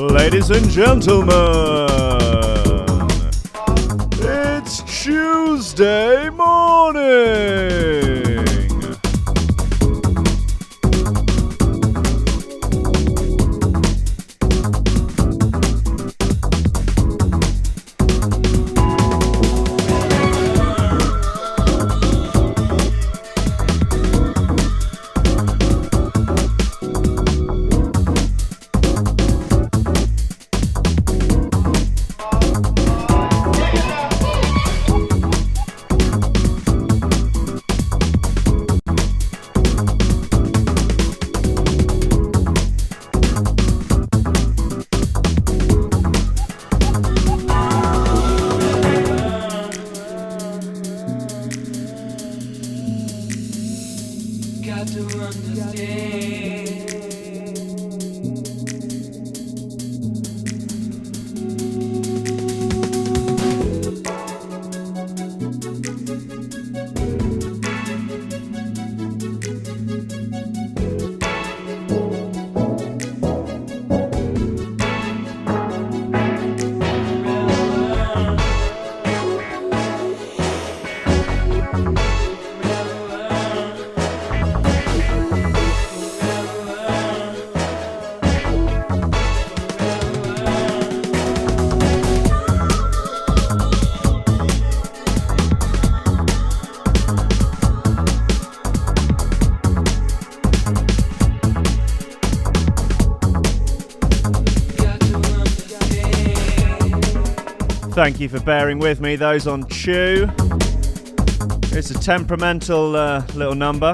Ladies and gentlemen, it's Tuesday morning. Thank you for bearing with me, those on Chew. It's a temperamental little number.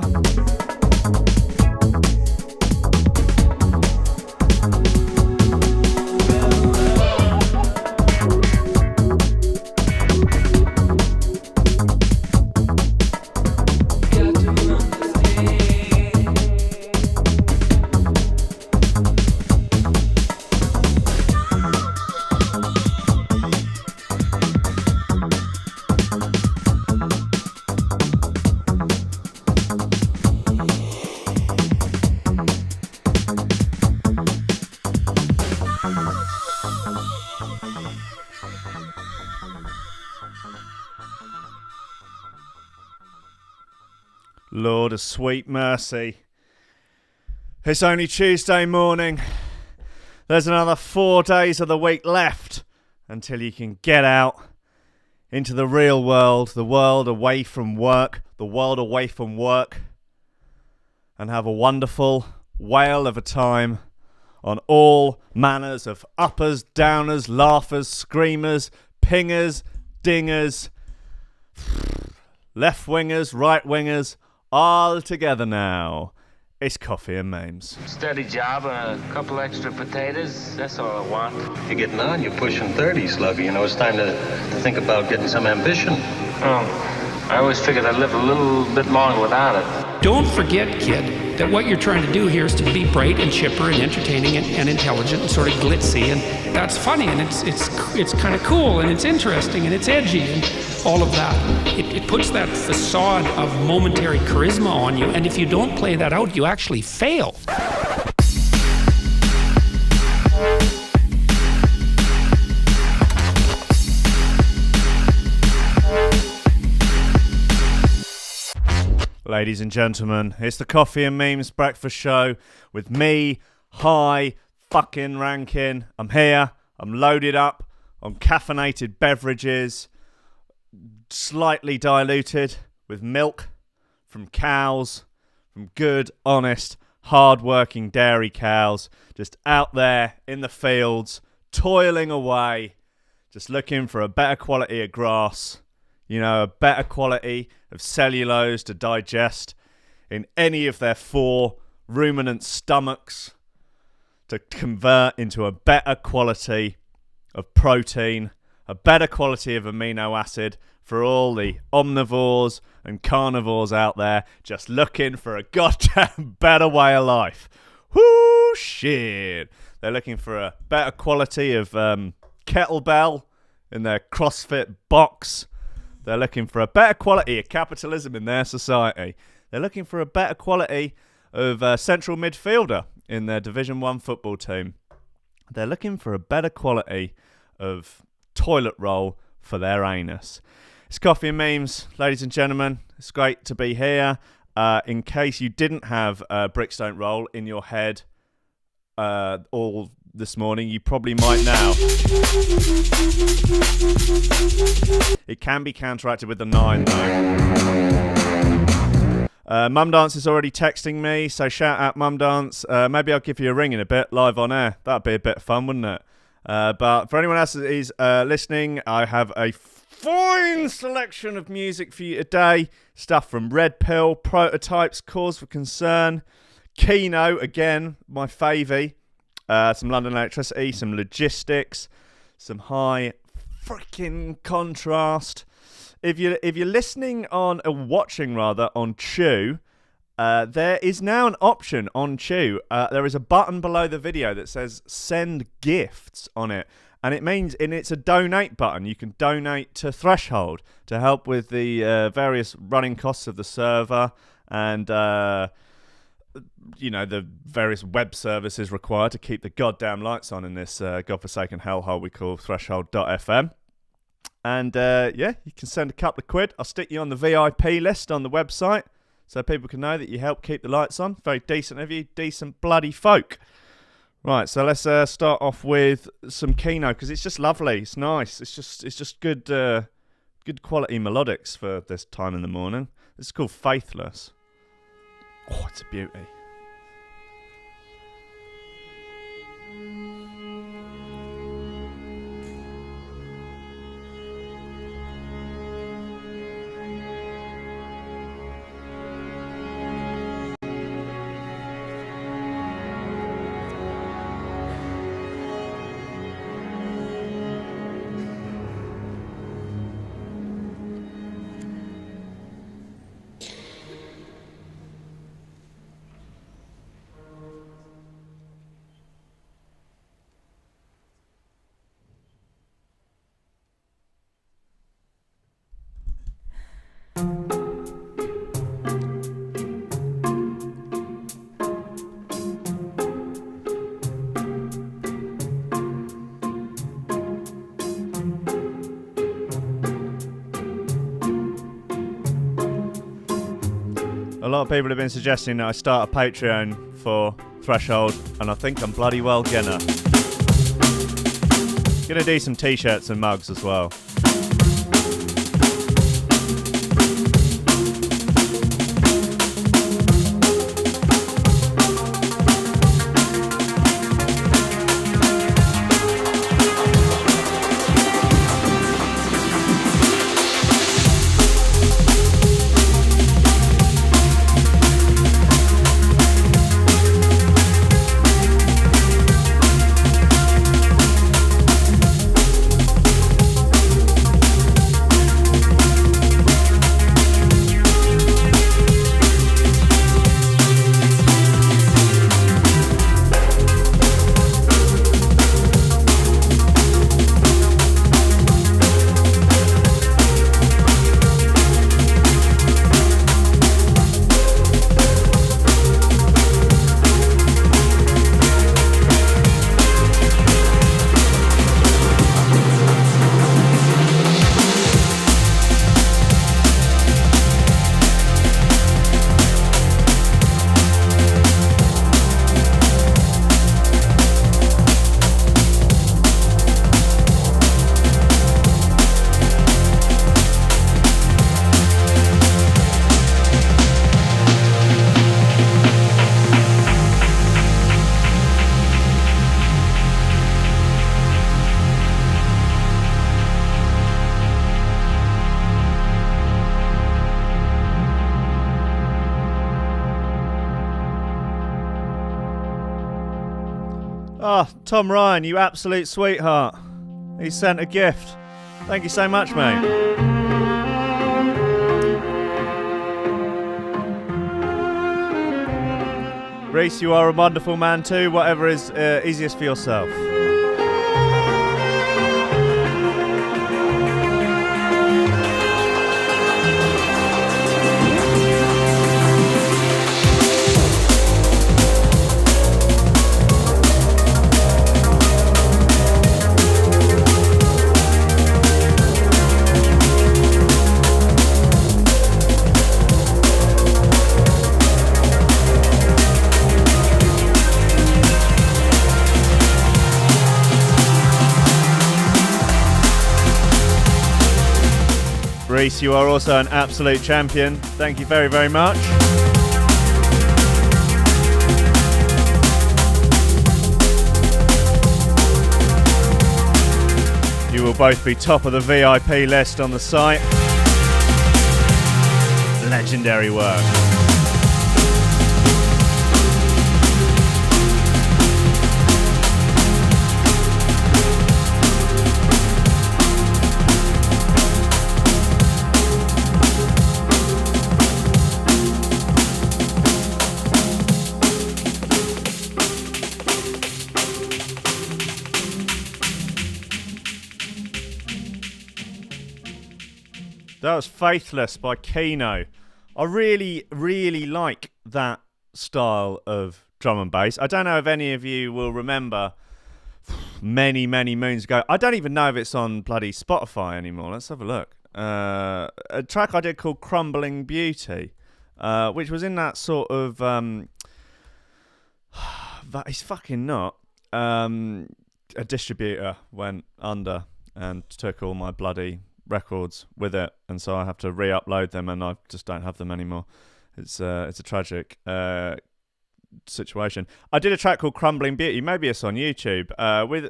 Lord of sweet mercy. It's only Tuesday morning. There's another 4 days of the week left until you can get out into the real world, the world away from work, and have a wonderful whale of a time on all manners of uppers, downers, laughers, screamers, pingers, dingers, left wingers, right wingers, all together now. It's coffee and memes. Steady job and a couple extra potatoes. That's all I want. You're getting on. You're pushing 30, Slugger. You know, it's time to think about getting some ambition. Oh, I always figured I'd live a little bit longer without it. Don't forget, kid, that what you're trying to do here is to be bright and chipper and entertaining and intelligent and sort of glitzy, and that's funny, and it's kind of cool, and it's interesting, and it's edgy, and all of that. It puts that facade of momentary charisma on you, and if you don't play that out, you actually fail. Ladies and gentlemen, it's the Coffee and Memes Breakfast Show with me, hi, fucking Rankin. I'm here, I'm loaded up on caffeinated beverages, slightly diluted with milk from cows, from good, honest, hard-working dairy cows, just out there in the fields, toiling away, just looking for a better quality of grass, you know, a better quality of cellulose to digest in any of their 4 ruminant stomachs, to convert into a better quality of protein, a better quality of amino acid for all the omnivores and carnivores out there just looking for a goddamn better way of life. Whoo, shit. They're looking for a better quality of kettlebell in their CrossFit box. They're looking for a better quality of capitalism in their society. They're looking for a better quality of central midfielder in their Division 1 football team. They're looking for a better quality of toilet roll for their anus. It's Coffee and Memes, ladies and gentlemen. It's great to be here. In case you didn't have Brickstone roll in your head all this morning, you probably might now. It can be counteracted with the 9 though. Mum Dance is already texting me, so shout out Mum Dance. Maybe I'll give you a ring in a bit, live on air. That'd be a bit of fun, wouldn't it? But for anyone else that is listening, I have a fine selection of music for you today. Stuff from Red Pill, Prototypes, Cause for Concern, Keno, again, my favy. Some London Electricity, some Logistics, some High freaking Contrast. If you're listening on, or watching rather, on Chew, there is now an option on Chew. There is a button below the video that says send gifts on it. And it's a donate button. You can donate to Threshold to help with the various running costs of the server and, the various web services required to keep the goddamn lights on in this godforsaken hellhole we call Threshold.fm. And, you can send a couple of quid. I'll stick you on the VIP list on the website so people can know that you help keep the lights on. Very decent of you. Decent bloody folk. Right, so let's start off with some Keno because it's just lovely. It's nice. It's just good quality melodics for this time in the morning. This is called Faithless. Oh, it's a beauty. A lot of people have been suggesting that I start a Patreon for Threshold, and I think I'm bloody well gonna. Gonna do some t-shirts and mugs as well. Oh, Tom Ryan, you absolute sweetheart. He sent a gift. Thank you so much, mate. Reese, you are a wonderful man too. Whatever is easiest for yourself. Reese, you are also an absolute champion. Thank you very, very much. You will both be top of the VIP list on the site. Legendary work. That was Faithless by Keno. I really, really like that style of drum and bass. I don't know if any of you will remember many, many moons ago. I don't even know if it's on bloody Spotify anymore. Let's have a look. A track I did called Crumbling Beauty, which was in that sort of... that is fucking not. A distributor went under and took all my bloody records with it, and so I have to re-upload them, and I just don't have them anymore. It's a tragic situation. I did a track called Crumbling Beauty, maybe it's on YouTube,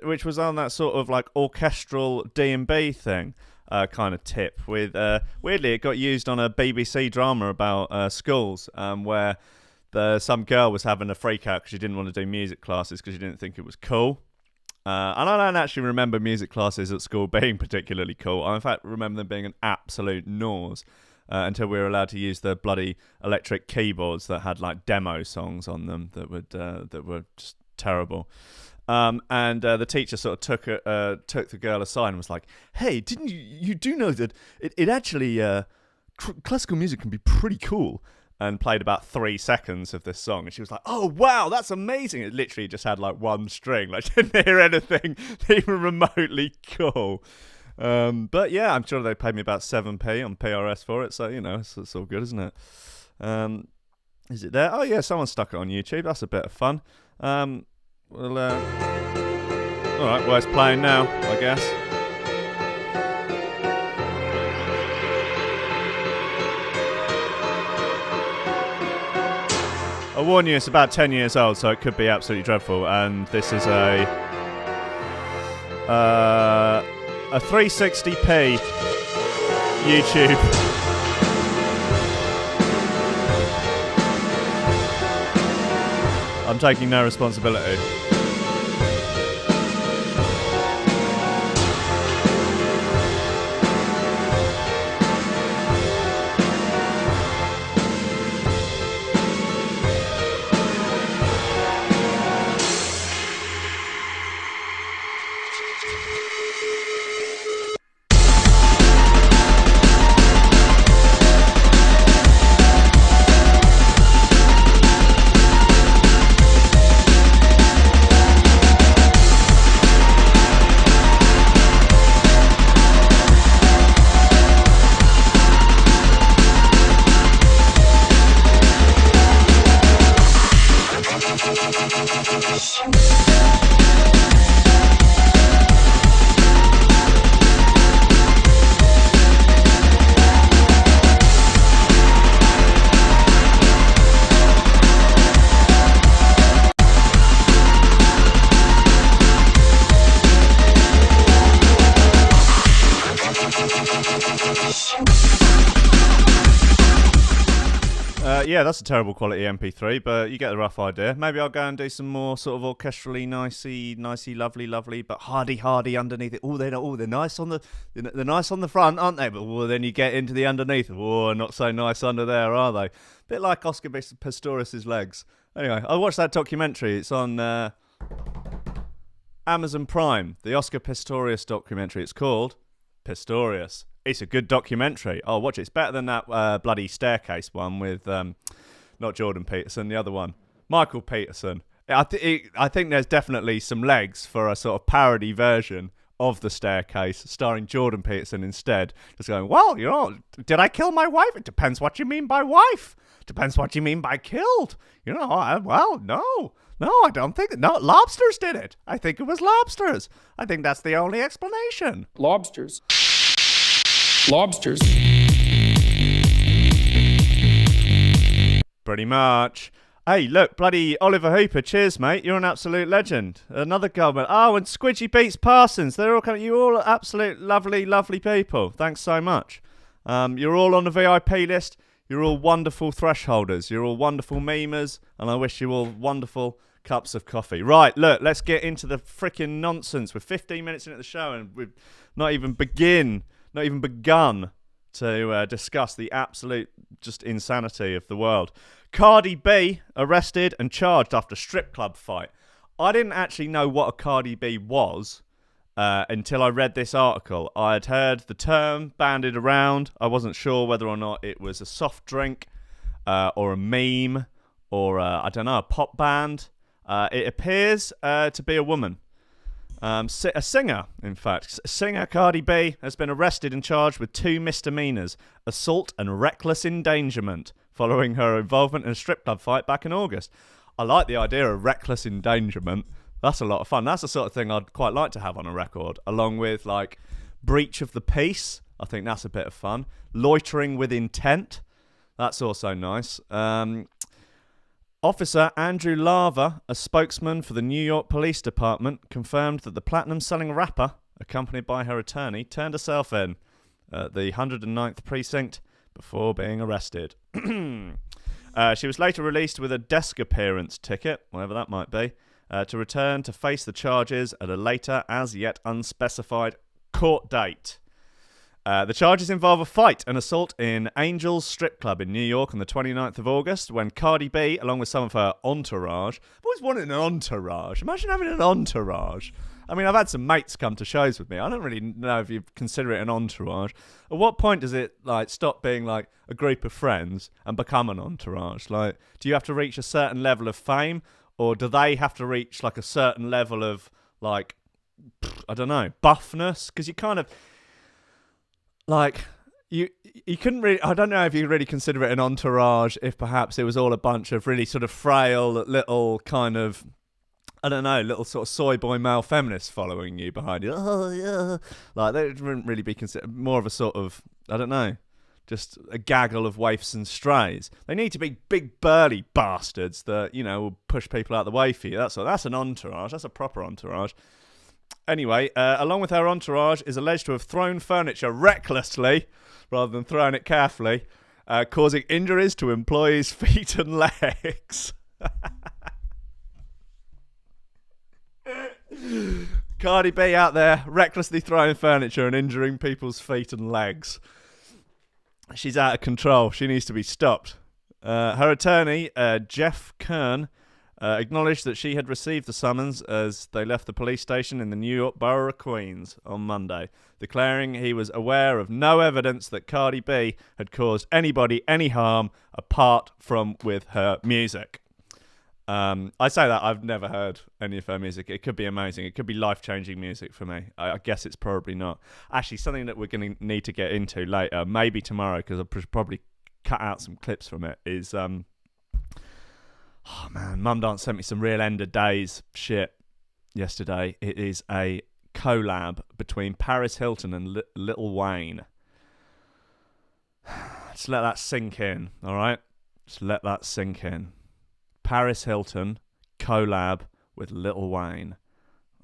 which was on that sort of like orchestral D&B thing kind of tip. With weirdly, it got used on a BBC drama about schools, where some girl was having a freak out because she didn't want to do music classes because she didn't think it was cool. And I don't actually remember music classes at school being particularly cool. I, in fact, remember them being an absolute nose until we were allowed to use the bloody electric keyboards that had like demo songs on them that were just terrible. And the teacher sort of took the girl aside and was like, "Hey, didn't you do know that it actually classical music can be pretty cool?" And played about 3 seconds of this song, and she was like, "Oh wow, that's amazing!" It literally just had like one string, like didn't hear anything even remotely cool. But yeah, I'm sure they paid me about 7p on PRS for it, so you know it's all good, isn't it? Is it there? Oh yeah, someone stuck it on YouTube. That's a bit of fun. All right, well it's playing now, I guess. I warn you, it's about 10 years old, so it could be absolutely dreadful. And this is a 360p YouTube. I'm taking no responsibility. Yeah, that's a terrible quality MP3, but you get the rough idea. Maybe I'll go and do some more sort of orchestrally, nicey, lovely, but hardy underneath it. They're nice on they're nice on the front, aren't they? But then you get into the underneath. Not so nice under there, are they? Bit like Oscar Pistorius' legs. Anyway, I watched that documentary. It's on Amazon Prime. The Oscar Pistorius documentary. It's called Pistorius. It's a good documentary. Oh, watch it. It's better than that bloody Staircase one with not Jordan Peterson, the other one, Michael Peterson. I think there's definitely some legs for a sort of parody version of The Staircase, starring Jordan Peterson instead. Just going, well, did I kill my wife? It depends what you mean by wife. Depends what you mean by killed. No, I don't think... No, lobsters did it. I think it was lobsters. I think that's the only explanation. Lobsters. lobsters. Pretty much. Hey, look, bloody Oliver Hooper. Cheers, mate. You're an absolute legend. Another government. Oh, and Squidgy beats Parsons. They're all coming. You're all absolute lovely, lovely people. Thanks so much. You're all on the VIP list. You're all wonderful thresholders. You're all wonderful memers. And I wish you all wonderful cups of coffee. Right, look, let's get into the freaking nonsense. We're 15 minutes into the show and we've not even begun to discuss the absolute just insanity of the world. Cardi B arrested and charged after strip club fight. I didn't actually know what a Cardi B was until I read this article. I had heard the term bandied around. I wasn't sure whether or not it was a soft drink or a meme or, I don't know, a pop band. It appears to be a woman. A singer, in fact. Singer Cardi B has been arrested and charged with 2 misdemeanors, assault and reckless endangerment, following her involvement in a strip club fight back in August. I like the idea of reckless endangerment. That's a lot of fun. That's the sort of thing I'd quite like to have on a record, along with, like, breach of the peace. I think that's a bit of fun. Loitering with intent. That's also nice. Officer Andrew Lava, a spokesman for the New York Police Department, confirmed that the platinum-selling rapper, accompanied by her attorney, turned herself in at the 109th Precinct before being arrested. She was later released with a desk appearance ticket, whatever that might be, to return to face the charges at a later, as yet unspecified, court date. The charges involve a fight and assault in Angel's Strip Club in New York on the 29th of August when Cardi B, along with some of her entourage... I've always wanted an entourage. Imagine having an entourage. I mean, I've had some mates come to shows with me. I don't really know if you consider it an entourage. At what point does it like stop being like a group of friends and become an entourage? Like, do you have to reach a certain level of fame, or do they have to reach like a certain level of like, I don't know, buffness? Because you kind of... Like, you couldn't really... I don't know if you really consider it an entourage if perhaps it was all a bunch of really sort of frail little kind of... I don't know, little sort of soy boy male feminists following you behind you. Oh, yeah. Like, they wouldn't really be considered... More of a sort of... I don't know. Just a gaggle of waifs and strays. They need to be big burly bastards that, you know, will push people out the way for you. That's an entourage. That's a proper entourage. Anyway, along with her entourage, is alleged to have thrown furniture recklessly, rather than throwing it carefully, causing injuries to employees' feet and legs. Cardi B out there, recklessly throwing furniture and injuring people's feet and legs. She's out of control. She needs to be stopped. Her attorney, Jeff Kern, acknowledged that she had received the summons as they left the police station in the New York borough of Queens on Monday, declaring he was aware of no evidence that Cardi B had caused anybody any harm apart from with her music. I say that I've never heard any of her music. It could be amazing. It could be life-changing music for me. I guess it's probably not. Actually, something that we're going to need to get into later, maybe tomorrow, because I'll probably cut out some clips from it, is... Oh man, Mum Dance sent me some real end of days shit yesterday. It is a collab between Paris Hilton and Lil Wayne. Just let that sink in, alright? Just let that sink in. Paris Hilton collab with Lil Wayne.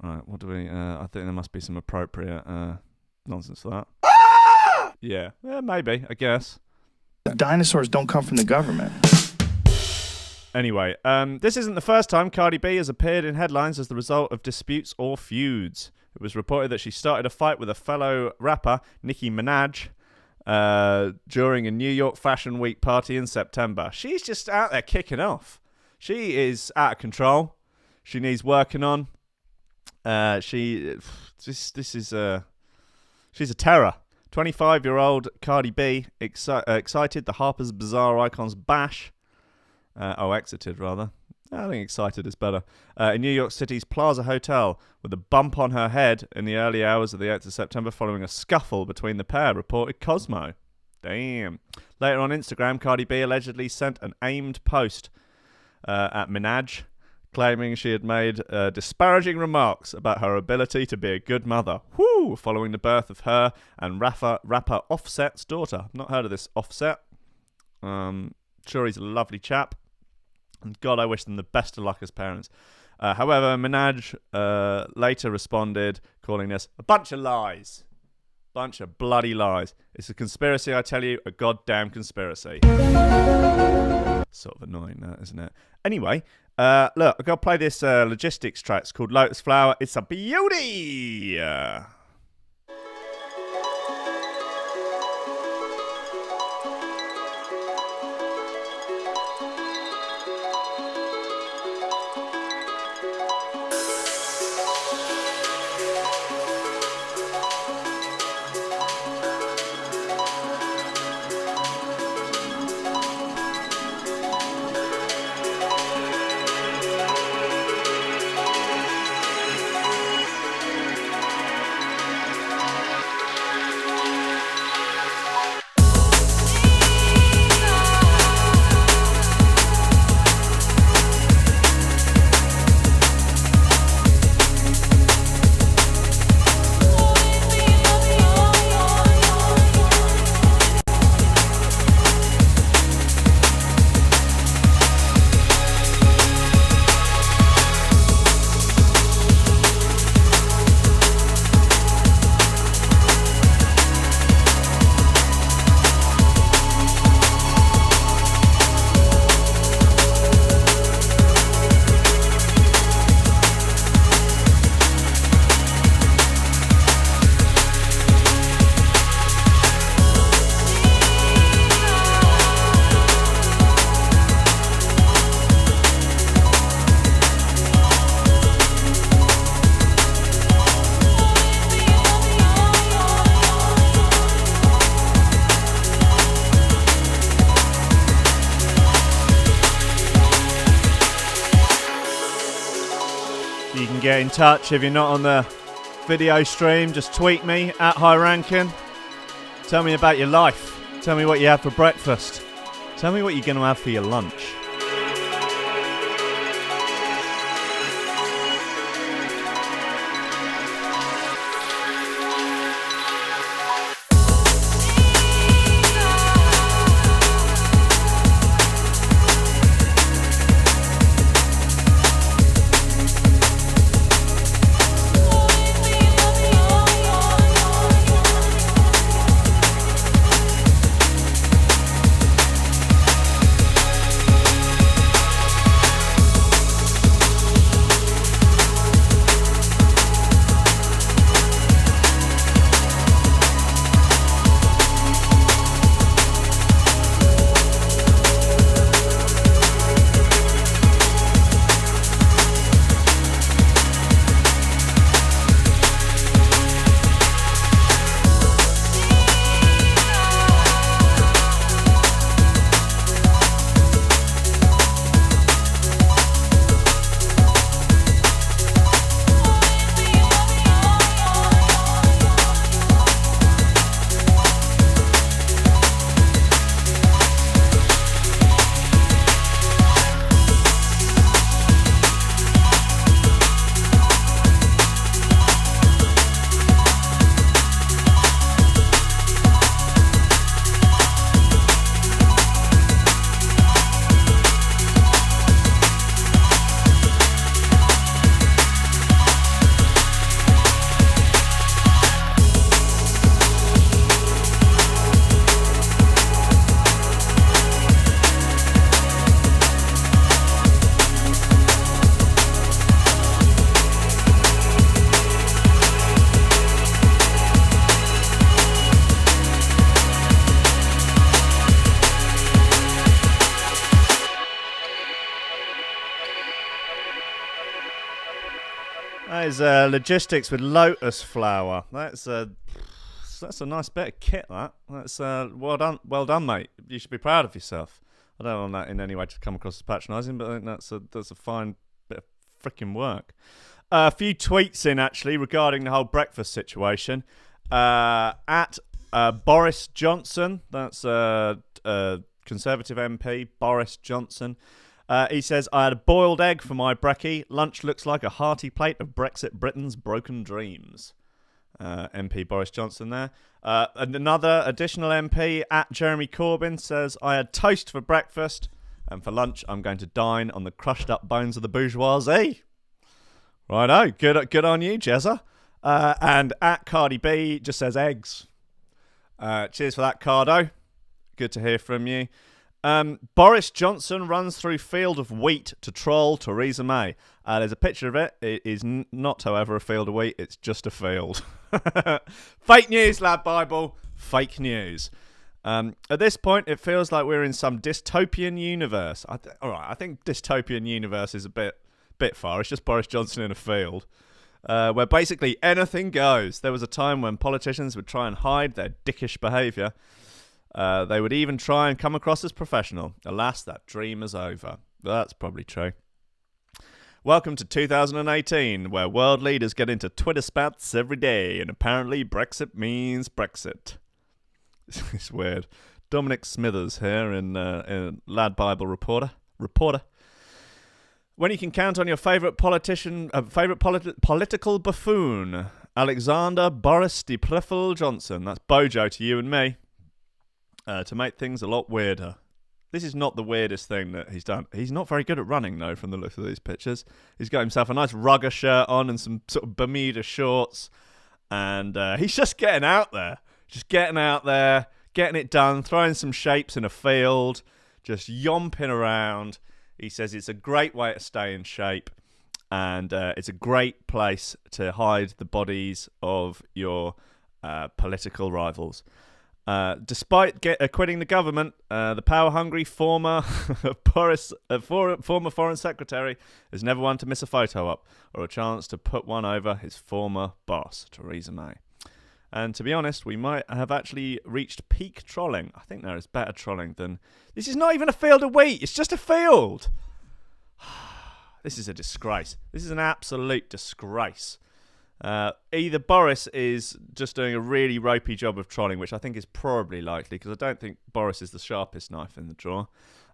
Alright, what do we... I think there must be some appropriate nonsense for that. Yeah, maybe, I guess. Dinosaurs don't come from the government. Anyway, this isn't the first time Cardi B has appeared in headlines as the result of disputes or feuds. It was reported that she started a fight with a fellow rapper, Nicki Minaj, during a New York Fashion Week party in September. She's just out there kicking off. She is out of control. She needs working on. She's a terror. 25-year-old Cardi B excited the Harper's Bazaar Icons Bash. Exited, rather. I think excited is better. In New York City's Plaza Hotel, with a bump on her head in the early hours of the 8th of September following a scuffle between the pair, reported Cosmo. Damn. Later on Instagram, Cardi B allegedly sent an aimed post at Minaj, claiming she had made disparaging remarks about her ability to be a good mother. Whoo! Following the birth of her and rapper Offset's daughter. I've not heard of this Offset. Sure, he's a lovely chap. And God, I wish them the best of luck as parents. However, Minaj later responded, calling this a bunch of lies. Bunch of bloody lies. It's a conspiracy, I tell you, a goddamn conspiracy. Sort of annoying, that, isn't it? Anyway, look, I've got to play this Logistics track. It's called Lotus Flower. It's a beauty! You can get in touch if you're not on the video stream. Just tweet me at Rankin. Tell me about your life. Tell me what you had for breakfast. Tell me what you're going to have for your lunch. That is Logistics with Lotus Flower. That's a nice bit of kit. That's well done, mate. You should be proud of yourself. I don't want that in any way to come across as patronising, but I think that's a fine bit of freaking work. A few tweets in actually regarding the whole breakfast situation. At Boris Johnson, that's Conservative MP Boris Johnson. He says, I had a boiled egg for my brekkie. Lunch looks like a hearty plate of Brexit Britain's broken dreams. MP Boris Johnson there. And another additional MP at Jeremy Corbyn says, I had toast for breakfast, and for lunch I'm going to dine on the crushed up bones of the bourgeoisie. Righto, good on you, Jezza. And at Cardi B just says eggs. Cheers for that, Cardo. Good to hear from you. Boris Johnson runs through field of wheat to troll Theresa May. There's a picture of it. It is not, however, a field of wheat. It's just a field. Fake news, Lad Bible. Fake news. At this point, it feels like we're in some dystopian universe. I think dystopian universe is a bit far. It's just Boris Johnson in a field. Where basically anything goes. There was a time when politicians would try and hide their dickish behaviour. They would even try and come across as professional. Alas, that dream is over. That's probably true. Welcome to 2018, where world leaders get into Twitter spats every day, and apparently Brexit means Brexit. It's weird. Dominic Smithers here in Lad Bible Reporter. When you can count on your favourite political buffoon, Alexander Boris de Priffel Johnson. That's Bojo to you and me. To make things a lot weirder. This is not the weirdest thing that he's done. He's not very good at running, though, from the looks of these pictures. He's got himself a nice rugger shirt on and some sort of Bermuda shorts. And he's just getting out there. Getting it done, throwing some shapes in a field, just yomping around. He says it's a great way to stay in shape. And it's a great place to hide the bodies of your political rivals. Despite quitting the government, the power-hungry former Foreign Secretary is never one to miss a photo op or a chance to put one over his former boss, Theresa May. And to be honest, we might have actually reached peak trolling. I think there is better trolling than... This is not even a field of wheat, it's just a field! This is a disgrace. This is an absolute disgrace. Either Boris is just doing a really ropey job of trolling, which I think is probably likely, because I don't think Boris is the sharpest knife in the drawer.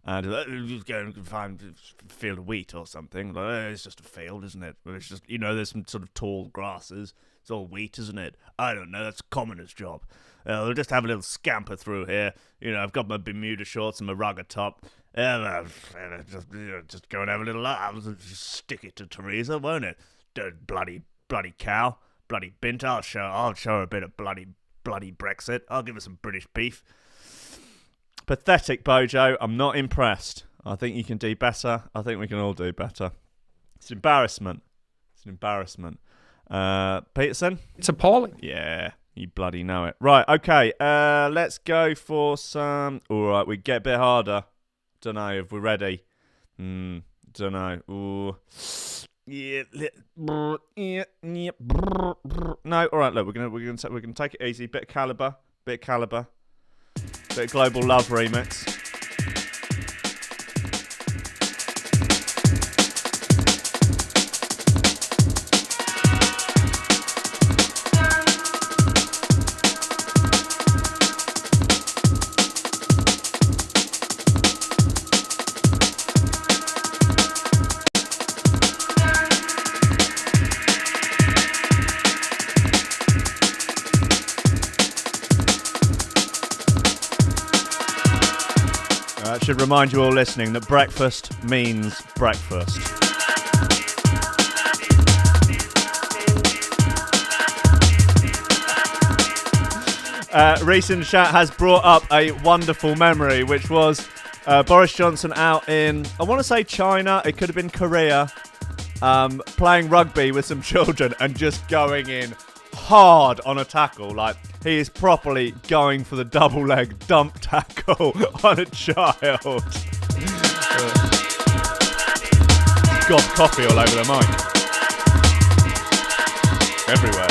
And just go and find a field of wheat or something. It's just a field, isn't it? It's just, there's some sort of tall grasses. It's all wheat, isn't it? I don't know. That's a commoner's job. We'll just have a little scamper through here. I've got my Bermuda shorts and my rugger top. Just go and have a little laugh. I'll just stick it to Theresa, won't it? Bloody cow, bloody bint. I'll show her a bit of bloody Brexit. I'll give her some British beef. Pathetic, Bojo. I'm not impressed. I think you can do better. I think we can all do better. It's an embarrassment. Peterson? It's appalling. Yeah, you bloody know it. Right, okay. Let's go for some... All right, we get a bit harder. Don't know if we're ready. Don't know. Ooh. Yeah. No. All right. Look, we're gonna take it easy. Bit of caliber. Bit of global love remix. Should remind you all listening that breakfast means breakfast. Recent chat has brought up a wonderful memory, which was Boris Johnson out in, I want to say China, it could have been Korea, playing rugby with some children and just going in hard on a tackle. Like, he is properly going for the double leg dump tackle on a child. Got coffee all over the mic. Everywhere.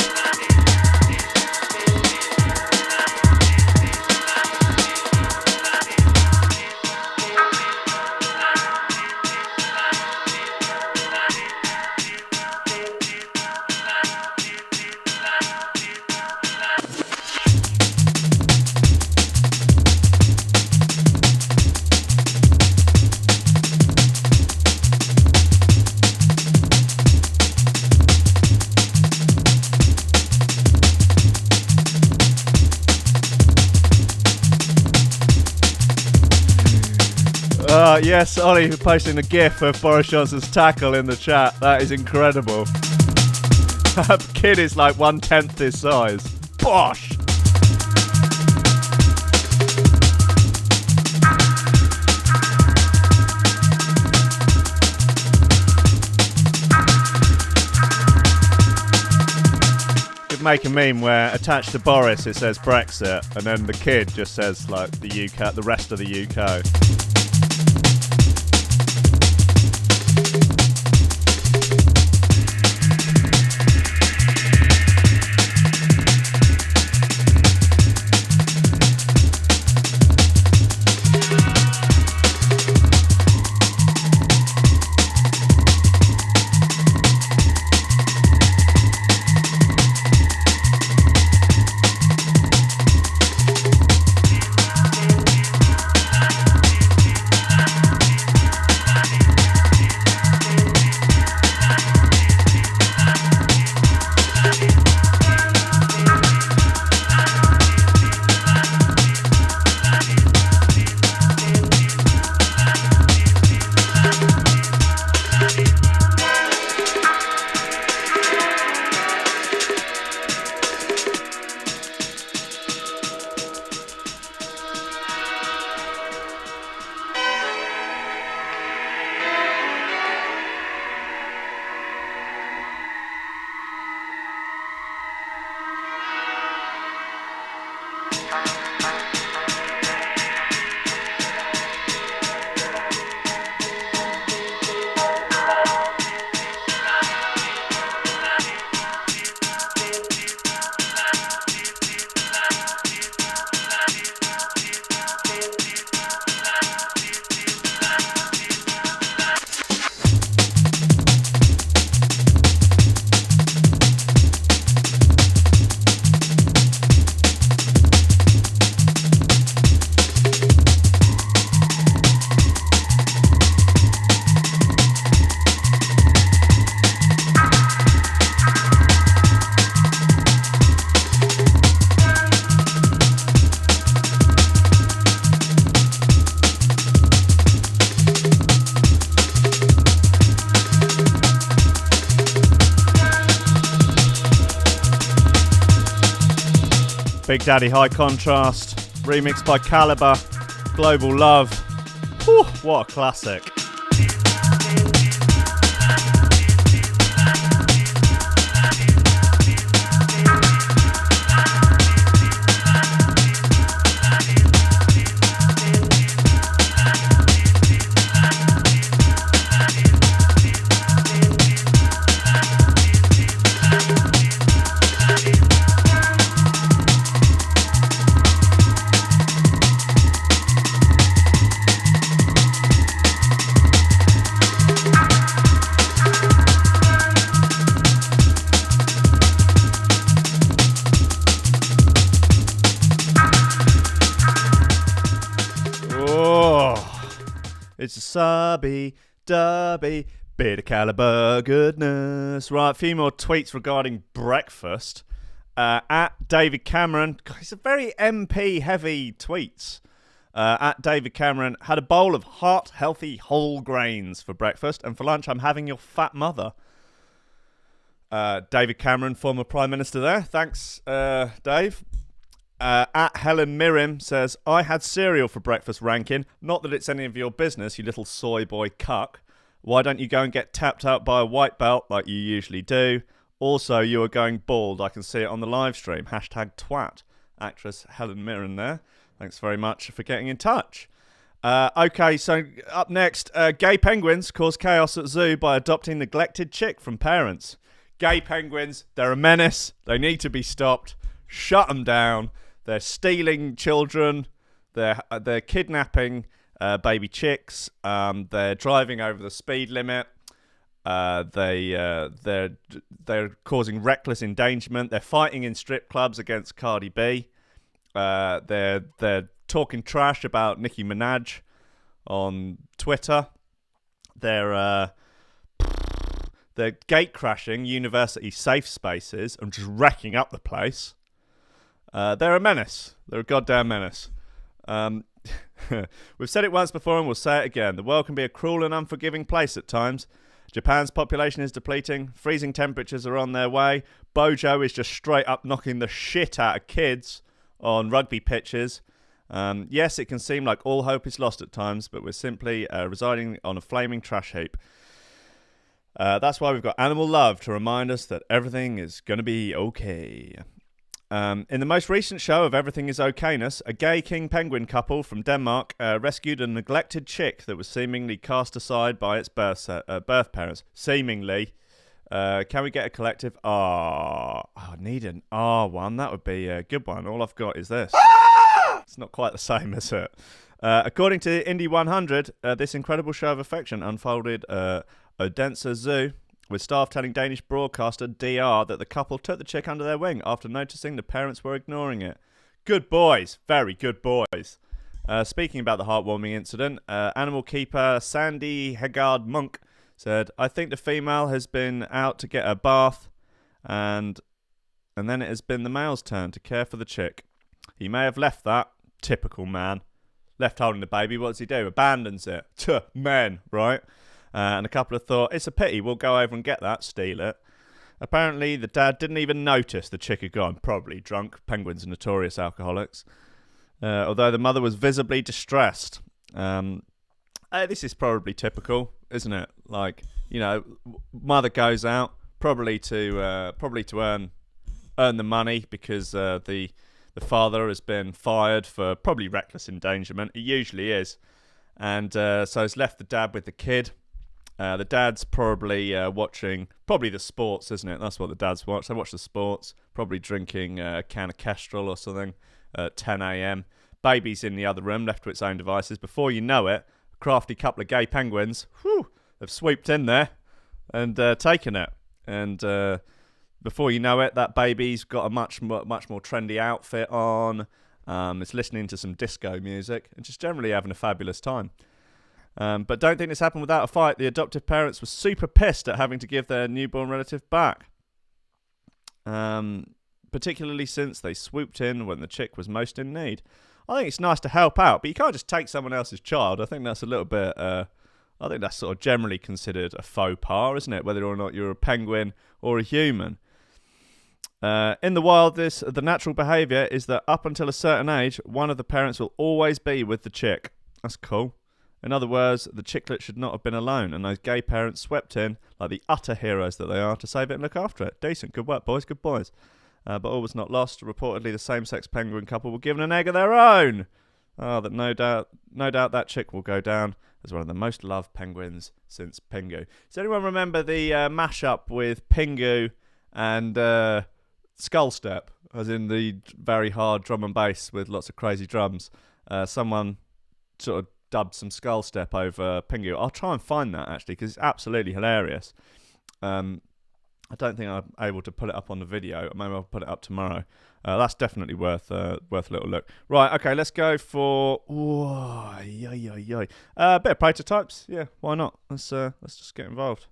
Yes, Ollie posting a gif of Boris Johnson's tackle in the chat. That is incredible. That kid is like 1/10 his size. Bosh! Could make a meme where attached to Boris it says Brexit, and then the kid just says like the UK, the rest of the UK. Big Daddy High Contrast, remixed by Caliber, Global Love. Whew, what a classic. It's a subby, dubby, bit of Caliber goodness. Right, a few more tweets regarding breakfast. At David Cameron, it's a very MP heavy tweets. At David Cameron, had a bowl of heart-healthy whole grains for breakfast, and for lunch I'm having your fat mother. David Cameron, former Prime Minister there. Thanks, Dave. At Helen Mirim says, I had cereal for breakfast, Rankin. Not that it's any of your business, you little soy boy cuck. Why don't you go and get tapped out by a white belt like you usually do? Also, you are going bald. I can see it on the live stream. Hashtag twat. Actress Helen Mirren there. Thanks very much for getting in touch. Okay, so up next, gay penguins cause chaos at zoo by adopting neglected chick from parents. Gay penguins, they're a menace. They need to be stopped. Shut them down. They're stealing children. They're kidnapping baby chicks. They're driving over the speed limit. They're causing reckless endangerment. They're fighting in strip clubs against Cardi B. They're talking trash about Nicki Minaj on Twitter. They're gate crashing university safe spaces and just wrecking up the place. They're a menace. They're a goddamn menace. We've said it once before and we'll say it again. The world can be a cruel and unforgiving place at times. Japan's population is depleting. Freezing temperatures are on their way. Bojo is just straight up knocking the shit out of kids on rugby pitches. Yes, it can seem like all hope is lost at times, but we're simply residing on a flaming trash heap. That's why we've got Animal Love to remind us that everything is going to be okay. In the most recent show of Everything is Okayness, a gay king penguin couple from Denmark rescued a neglected chick that was seemingly cast aside by its birth parents. Seemingly. Can we get a collective I need an R one. That would be a good one. All I've got is this. It's not quite the same, is it? According to Indie 100, this incredible show of affection unfolded Odense Zoo, with staff telling Danish broadcaster DR that the couple took the chick under their wing after noticing the parents were ignoring it. Good boys. Very good boys. Speaking about the heartwarming incident, animal keeper Sandy Hegard Monk said, I think the female has been out to get her bath, and then it has been the male's turn to care for the chick. He may have left that. Typical man. Left holding the baby. What does he do? Abandons it. Men, right? And a couple have thought, it's a pity, we'll go over and get that, steal it. Apparently, the dad didn't even notice the chick had gone. Probably drunk. Penguins are notorious alcoholics. Although the mother was visibly distressed. This is probably typical, isn't it? Like, you know, mother goes out probably to earn the money because the father has been fired for probably reckless endangerment. It usually is. And so it's left the dad with the kid. The dad's probably watching, probably the sports, isn't it? That's what the dads watch. They watch the sports, probably drinking a can of Kestrel or something at 10 a.m. Baby's in the other room, left to its own devices. Before you know it, a crafty couple of gay penguins, have swooped in there and taken it. And before you know it, that baby's got a much more trendy outfit on. It's listening to some disco music and just generally having a fabulous time. But don't think this happened without a fight. The adoptive parents were super pissed at having to give their newborn relative back. Particularly since they swooped in when the chick was most in need. I think it's nice to help out, but you can't just take someone else's child. I think that's a little bit... I think that's sort of generally considered a faux pas, isn't it? Whether or not you're a penguin or a human. In the wild, the natural behaviour is that up until a certain age, one of the parents will always be with the chick. That's cool. In other words, the chicklet should not have been alone, and those gay parents swept in, like the utter heroes that they are, to save it and look after it. Decent. Good work, boys. Good boys. But all was not lost. Reportedly, the same-sex penguin couple were given an egg of their own. That no doubt that chick will go down as one of the most loved penguins since Pingu. Does anyone remember the mashup with Pingu and Skull Step, as in the very hard drum and bass with lots of crazy drums? Someone sort of dubbed some Skull Step over Pingu. I'll try and find that, actually, because it's absolutely hilarious. I don't think I'm able to put it up on the video. Maybe I'll put it up tomorrow. That's definitely worth a little look. Right, okay, let's go for a bit of prototypes. Yeah, why not? Let's just get involved.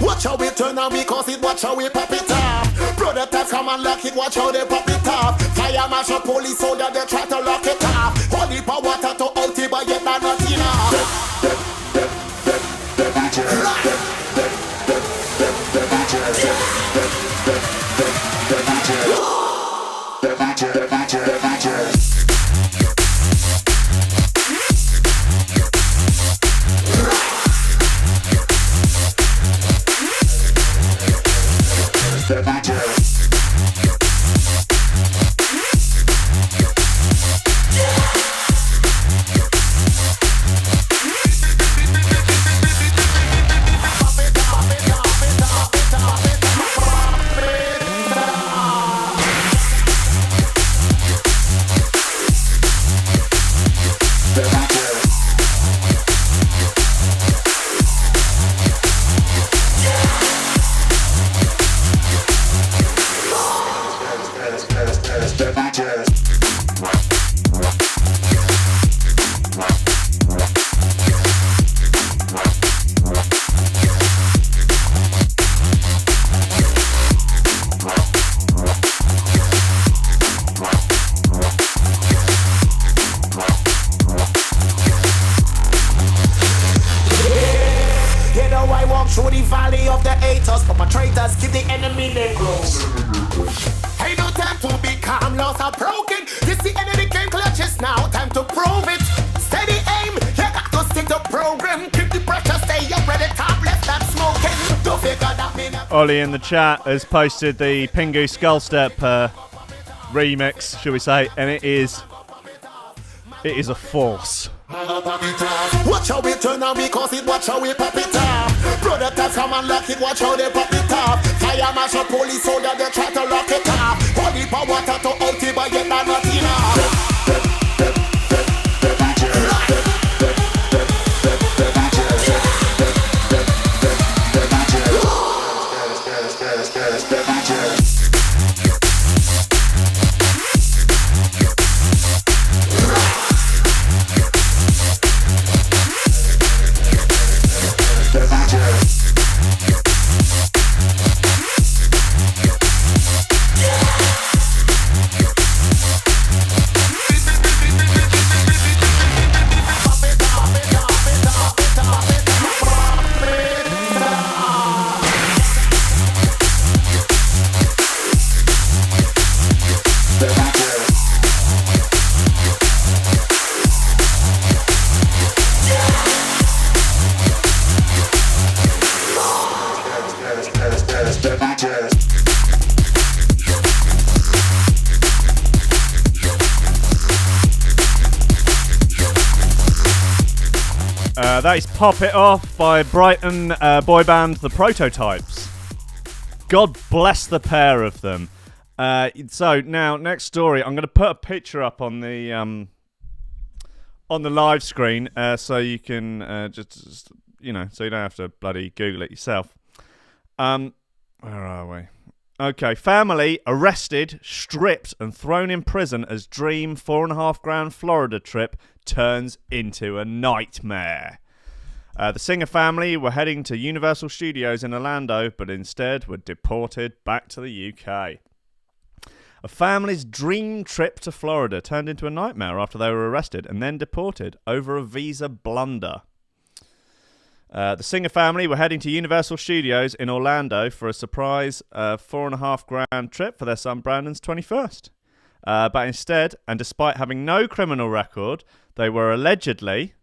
Watch how we turn and because it watch how we pop it off. Brother taps come and lock it, watch how they pop it off. Fire march up police soldier, they try to lock it off. Holy power water to ulti, but yet not enough. Through the valley of the haters, but my traitors keep the enemy name close. Ain't no time to be calm, laws are broken. This the enemy game clutches now, time to prove it. Steady aim, you got to stick to program. Keep the pressure, stay up, ready, top left, stop smoking. Don't figure that me now. Ollie in the chat has posted the Pingu Skull Step remix, should we say, and it is a force. Watch how we turn and we cause it, watch how we pop it off. Brother taps come and lock it, watch how they pop it off. Fire marshal police soldier, they try to lock it off. Holy power water to out it, but yet not enough. That is Pop It Off by Brighton boy band The Prototypes. God bless the pair of them. So now, next story. I'm going to put a picture up on the live screen so you can just you know, so you don't have to bloody Google it yourself. Where are we? Okay, family arrested, stripped, and thrown in prison as dream $4.5 grand Florida trip turns into a nightmare. The Singer family were heading to Universal Studios in Orlando, but instead were deported back to the UK. A family's dream trip to Florida turned into a nightmare after they were arrested and then deported over a visa blunder. The Singer family were heading to Universal Studios in Orlando for a surprise $4.5 grand trip for their son Brandon's 21st. But instead, and despite having no criminal record, they were allegedly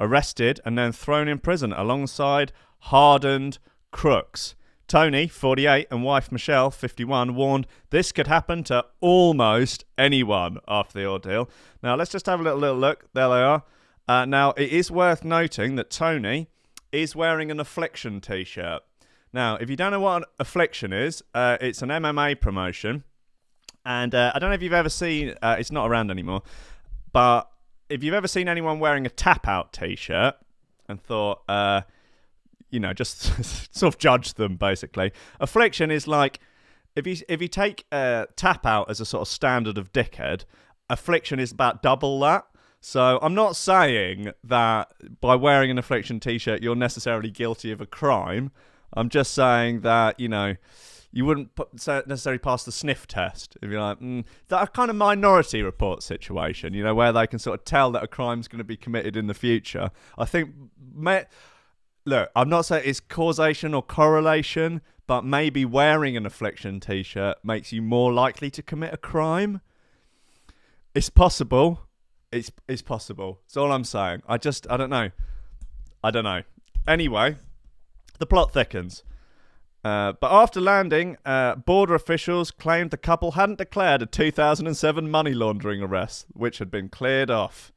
arrested and then thrown in prison alongside hardened crooks. Tony, 48, and wife Michelle, 51, warned this could happen to almost anyone after the ordeal. Now, let's just have a little look. There they are. Now, it is worth noting that Tony is wearing an Affliction t-shirt. Now, if you don't know what an Affliction is, it's an MMA promotion. And I don't know if you've ever seen, it's not around anymore, but if you've ever seen anyone wearing a tap-out t-shirt and thought, you know, just sort of judge them, basically. Affliction is like, if you take tap-out as a sort of standard of dickhead, Affliction is about double that. So I'm not saying that by wearing an Affliction t-shirt you're necessarily guilty of a crime. I'm just saying that, you know, you wouldn't necessarily pass the sniff test if you're like, that kind of Minority Report situation, you know, where they can sort of tell that a crime's going to be committed in the future. I think, look, I'm not saying it's causation or correlation, but maybe wearing an Affliction t-shirt makes you more likely to commit a crime. It's possible. It's possible. That's all I'm saying. I don't know. Anyway, the plot thickens. But after landing, border officials claimed the couple hadn't declared a 2007 money laundering arrest, which had been cleared off.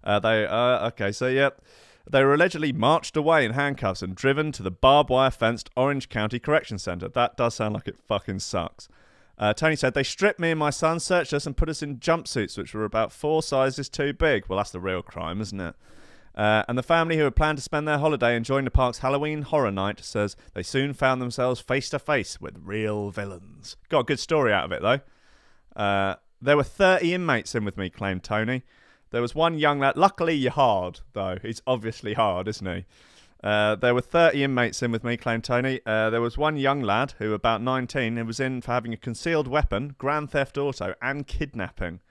They were allegedly marched away in handcuffs and driven to the barbed wire fenced Orange County Correction Center. That does sound like it fucking sucks. Tony said, they stripped me and my son, searched us and put us in jumpsuits, which were about 4 sizes too big. Well, that's the real crime, isn't it? And the family who had planned to spend their holiday enjoying the park's Halloween Horror Night says they soon found themselves face to face with real villains. Got a good story out of it, though. There were 30 inmates in with me, claimed Tony. There was one young lad. Luckily, you're hard, though. He's obviously hard, isn't he? There were 30 inmates in with me, claimed Tony. There was one young lad who, about 19, who was in for having a concealed weapon, grand theft auto, and kidnapping.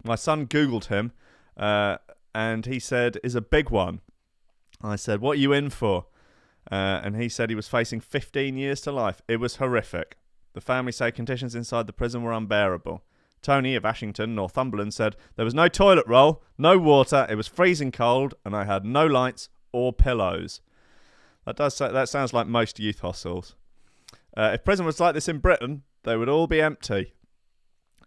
My son Googled him, and he said, is a big one. I said, what are you in for? And he said he was facing 15 years to life. It was horrific. The family say conditions inside the prison were unbearable. Tony of Ashington, Northumberland, said there was no toilet roll, no water, it was freezing cold, and I had no lights or pillows. That sounds like most youth hostels. If prison was like this in Britain, they would all be empty.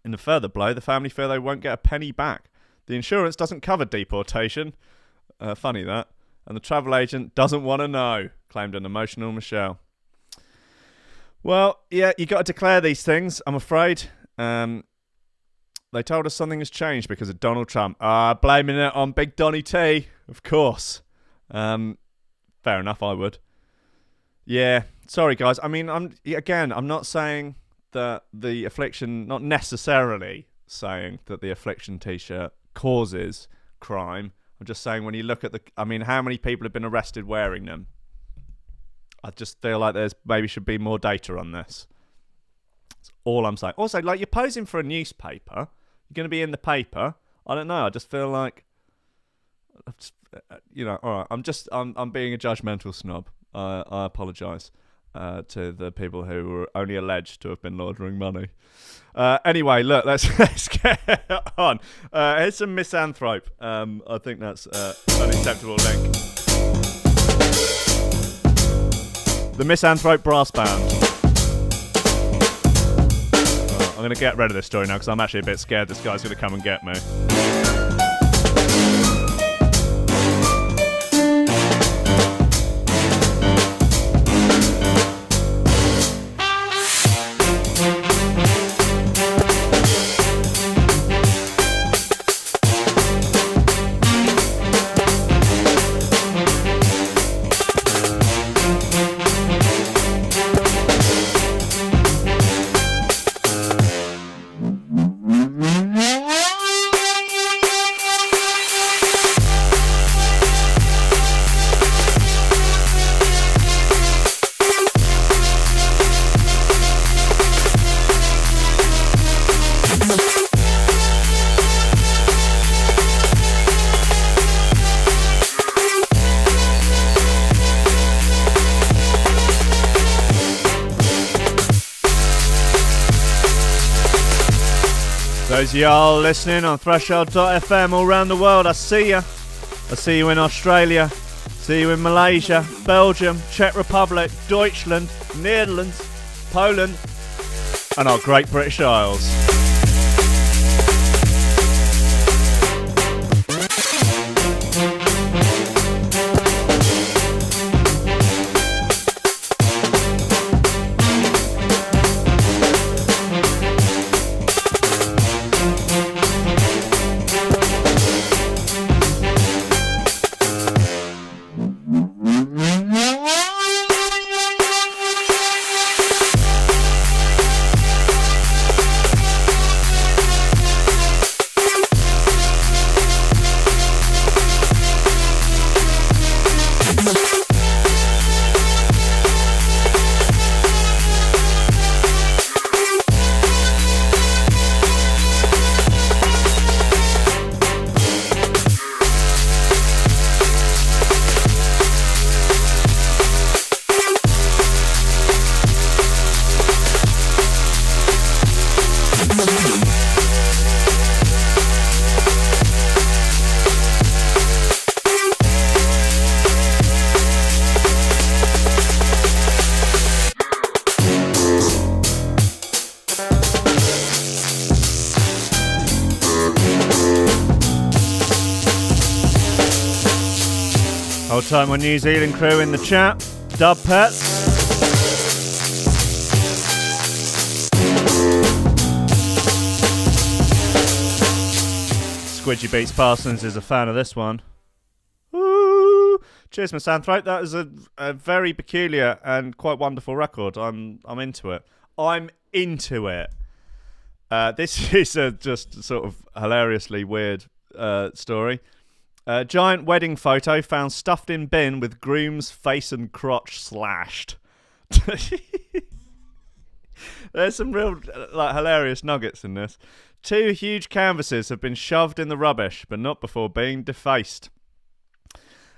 In a further blow, the family fear they won't get a penny back. The insurance doesn't cover deportation. Funny that. And the travel agent doesn't want to know, claimed an emotional Michelle. Well, yeah, you got to declare these things, I'm afraid. They told us something has changed because of Donald Trump. Blaming it on Big Donny T, of course. Fair enough, I would. Yeah, sorry guys. I mean, I'm not saying that the affliction, not necessarily saying that the affliction t-shirt causes crime. I'm just saying when you look at how many people have been arrested wearing them? I just feel like there's maybe should be more data on this. That's all I'm saying. Also, like, you're posing for a newspaper. You're going to be in the paper. I don't know. I just feel like, all right. I'm being a judgmental snob. I apologise to the people who were only alleged to have been laundering money. Anyway, look, let's get on. Here's some Misanthrope. I think that's an acceptable link. The Misanthrope Brass Band. I'm going to get rid of this story now because I'm actually a bit scared this guy's going to come and get me. Those of y'all listening on Threshold.fm all around the world, I see ya. I see you in Australia, see you in Malaysia, Belgium, Czech Republic, Deutschland, Netherlands, Poland, and our Great British Isles. Old time on New Zealand crew in the chat. Dub Pets. Squidgy Beats Parsons is a fan of this one. Ooh. Cheers, Misanthrope. That is a very peculiar and quite wonderful record. I'm into it. I'm into it. This is a just sort of hilariously weird story. Giant wedding photo found stuffed in bin with groom's face and crotch slashed. There's some real hilarious nuggets in this. 2 huge canvases have been shoved in the rubbish, but not before being defaced.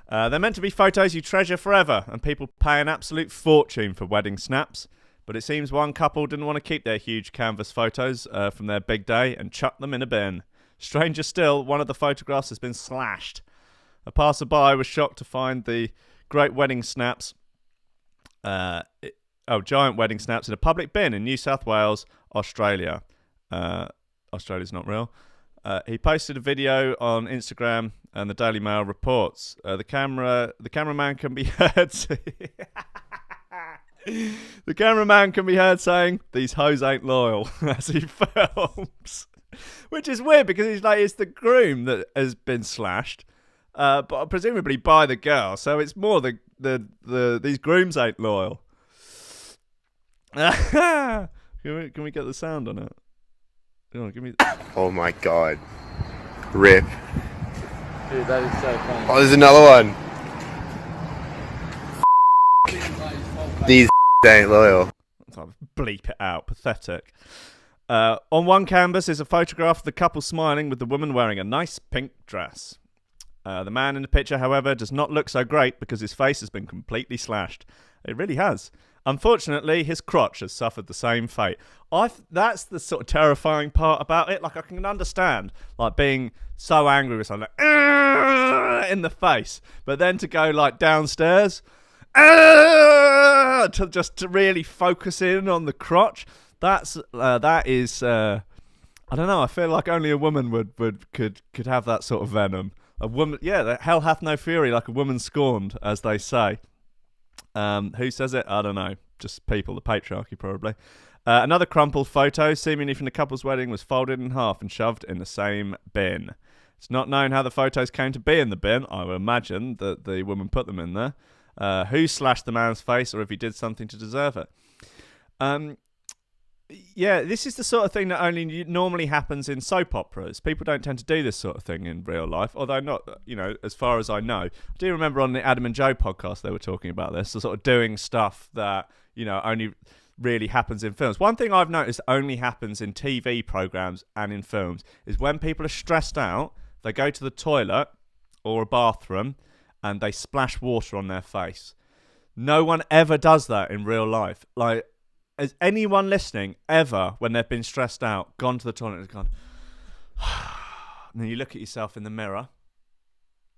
They're meant to be photos you treasure forever, and people pay an absolute fortune for wedding snaps. But it seems one couple didn't want to keep their huge canvas photos from their big day and chucked them in a bin. Stranger still, one of the photographs has been slashed. A passerby was shocked to find the great wedding snaps, giant wedding snaps in a public bin in New South Wales, Australia. Australia's not real. He posted a video on Instagram, and the Daily Mail reports the cameraman can be heard. The cameraman can be heard saying, "These hoes ain't loyal," as he films, which is weird because it's the groom that has been slashed, but presumably by the girl. So it's more these grooms ain't loyal. Can we get the sound on it? Give me. Oh my god. Rip. Dude, that is so funny. Oh, there's another one. These ain't loyal. Bleep it out. Pathetic. On one canvas is a photograph of the couple smiling with the woman wearing a nice pink dress. The man in the picture, however, does not look so great because his face has been completely slashed. It really has. Unfortunately, his crotch has suffered the same fate. That's the sort of terrifying part about it. Like, I can understand, like, being so angry with something, like, in the face, but then to go, like, downstairs, to really focus in on the crotch. That is, I don't know. I feel like only a woman could have that sort of venom. A woman, yeah. Hell hath no fury like a woman scorned, as they say. Who says it? I don't know. Just people, the patriarchy probably. Another crumpled photo, seemingly from the couple's wedding, was folded in half and shoved in the same bin. It's not known how the photos came to be in the bin. I would imagine that the woman put them in there. Who slashed the man's face, or if he did something to deserve it. Yeah, this is the sort of thing that only normally happens in soap operas. People don't tend to do this sort of thing in real life, although not, as far as I know. I do remember on the Adam and Joe podcast they were talking about this, so sort of doing stuff that, only really happens in films. One thing I've noticed only happens in TV programs and in films is when people are stressed out, they go to the toilet or a bathroom and they splash water on their face. No one ever does that in real life. Like, has anyone listening ever, when they've been stressed out, gone to the toilet and gone, and then you look at yourself in the mirror,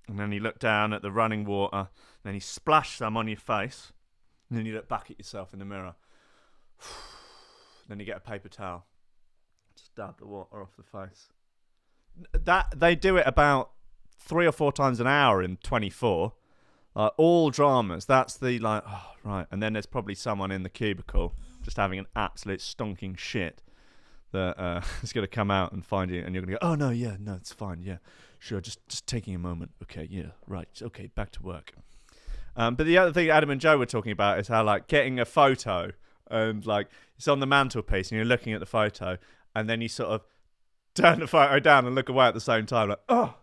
and then you look down at the running water, and then you splash some on your face, and then you look back at yourself in the mirror, then you get a paper towel, just dab the water off the face. That they do it about 3 or 4 times an hour in 24. All dramas, that's the right. And then there's probably someone in the cubicle just having an absolute stonking shit that is going to come out and find you, and you're going to go, oh, no, yeah, no, it's fine, yeah, sure, just taking a moment, okay, yeah, right, okay, back to work. But the other thing Adam and Joe were talking about is how, like, getting a photo, and, like, it's on the mantelpiece, and you're looking at the photo, and then you sort of turn the photo down and look away at the same time, like, oh,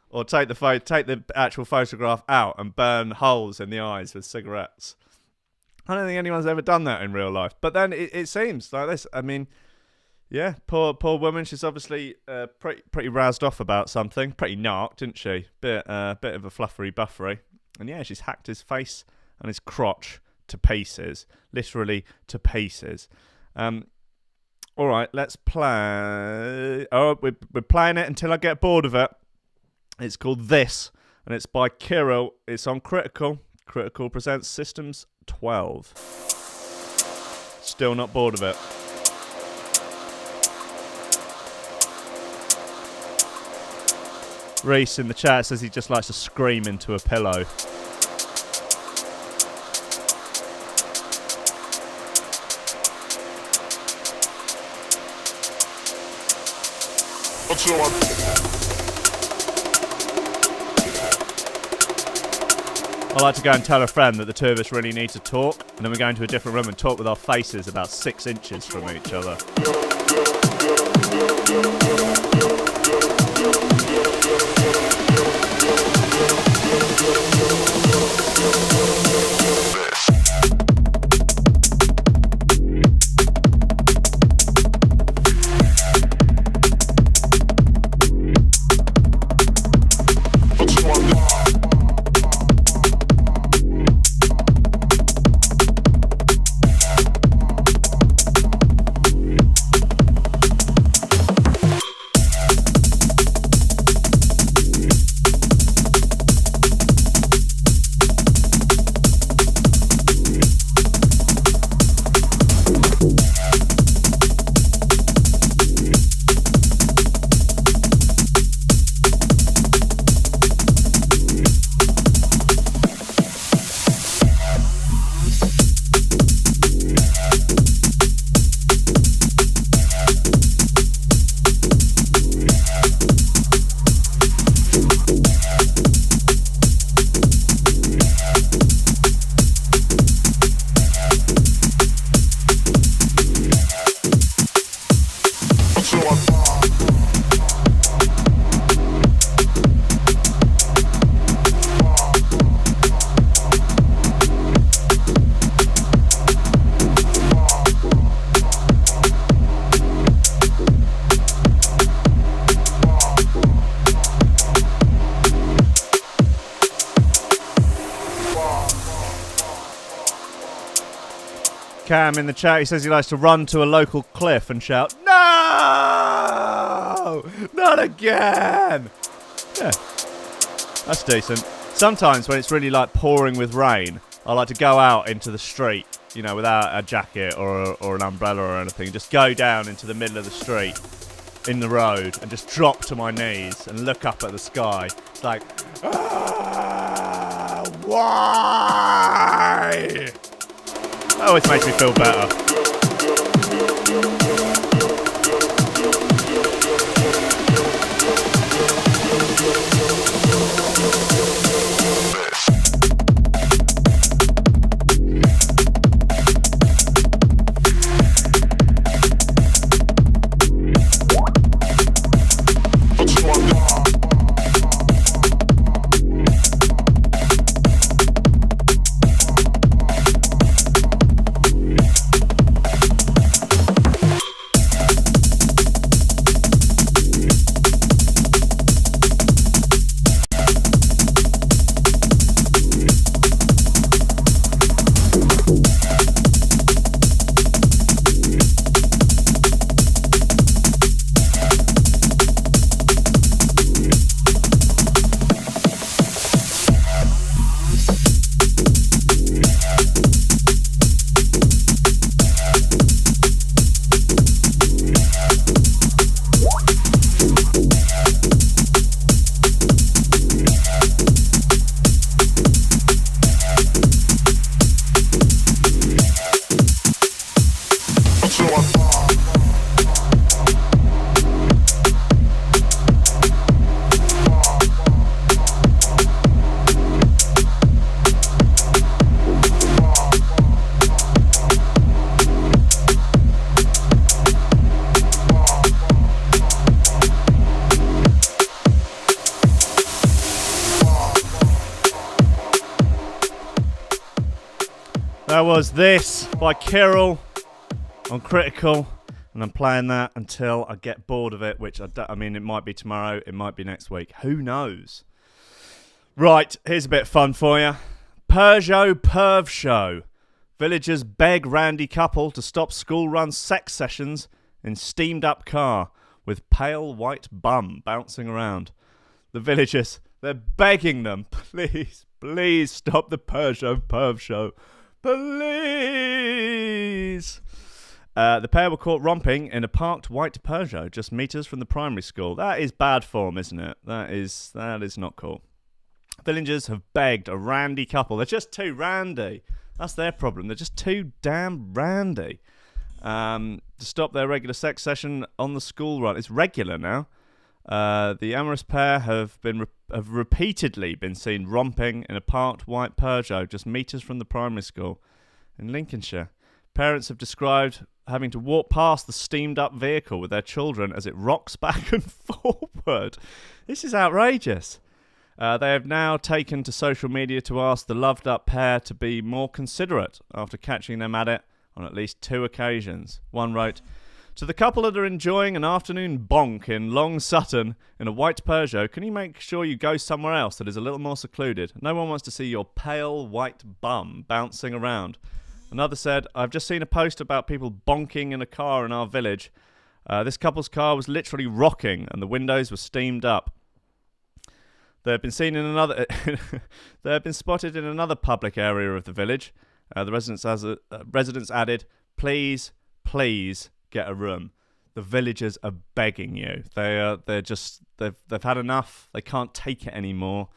or take the actual photograph out and burn holes in the eyes with cigarettes. I don't think anyone's ever done that in real life. But then it seems like this. I mean, yeah, poor woman. She's obviously pretty roused off about something. Pretty narked, isn't she? Bit of a fluffery buffery. And yeah, she's hacked his face and his crotch to pieces. Literally to pieces. All right, let's play. Oh, we're playing it until I get bored of it. It's called This, and it's by Kirill. It's on Critical. Critical presents Systems 12. Still not bored of it. Reese in the chat says he just likes to scream into a pillow. What's up? I like to go and tell a friend that the two of us really need to talk, and then we go into a different room and talk with our faces about 6 inches from each other. Cam in the chat, he says he likes to run to a local cliff and shout, "No! Not again!" Yeah, that's decent. Sometimes when it's really like pouring with rain, I like to go out into the street, you know, without a jacket or an umbrella or anything. Just go down into the middle of the street in the road and just drop to my knees and look up at the sky. It's like, why? That always makes me feel better. That was This by Kirill on Critical, and I'm playing that until I get bored of it, which I mean, it might be tomorrow, it might be next week, who knows. Right, here's a bit of fun for you. Peugeot Perv Show. Villagers beg Randy couple to stop school-run sex sessions in steamed-up car with pale white bum bouncing around. The villagers, they're begging them, please stop the Peugeot Perv Show. Please! The pair were caught romping in a parked white Peugeot just metres from the primary school. That is bad form, isn't it? That is not cool. Villagers have begged a randy couple. They're just too randy. That's their problem. They're just too damn randy. To stop their regular sex session on the school run. It's regular now. The amorous pair have repeatedly been seen romping in a parked white Peugeot just metres from the primary school in Lincolnshire. Parents have described having to walk past the steamed-up vehicle with their children as it rocks back and forward. This is outrageous. They have now taken to social media to ask the loved-up pair to be more considerate after catching them at it on at least 2 occasions. One wrote, "To the couple that are enjoying an afternoon bonk in Long Sutton in a white Peugeot, can you make sure you go somewhere else that is a little more secluded? No one wants to see your pale white bum bouncing around." Another said, "I've just seen a post about people bonking in a car in our village. This couple's car was literally rocking and the windows were steamed up. They have been seen in another. They have been spotted in another public area of the village. The residents added, please get a room. The villagers are begging you. They've had enough. They can't take it anymore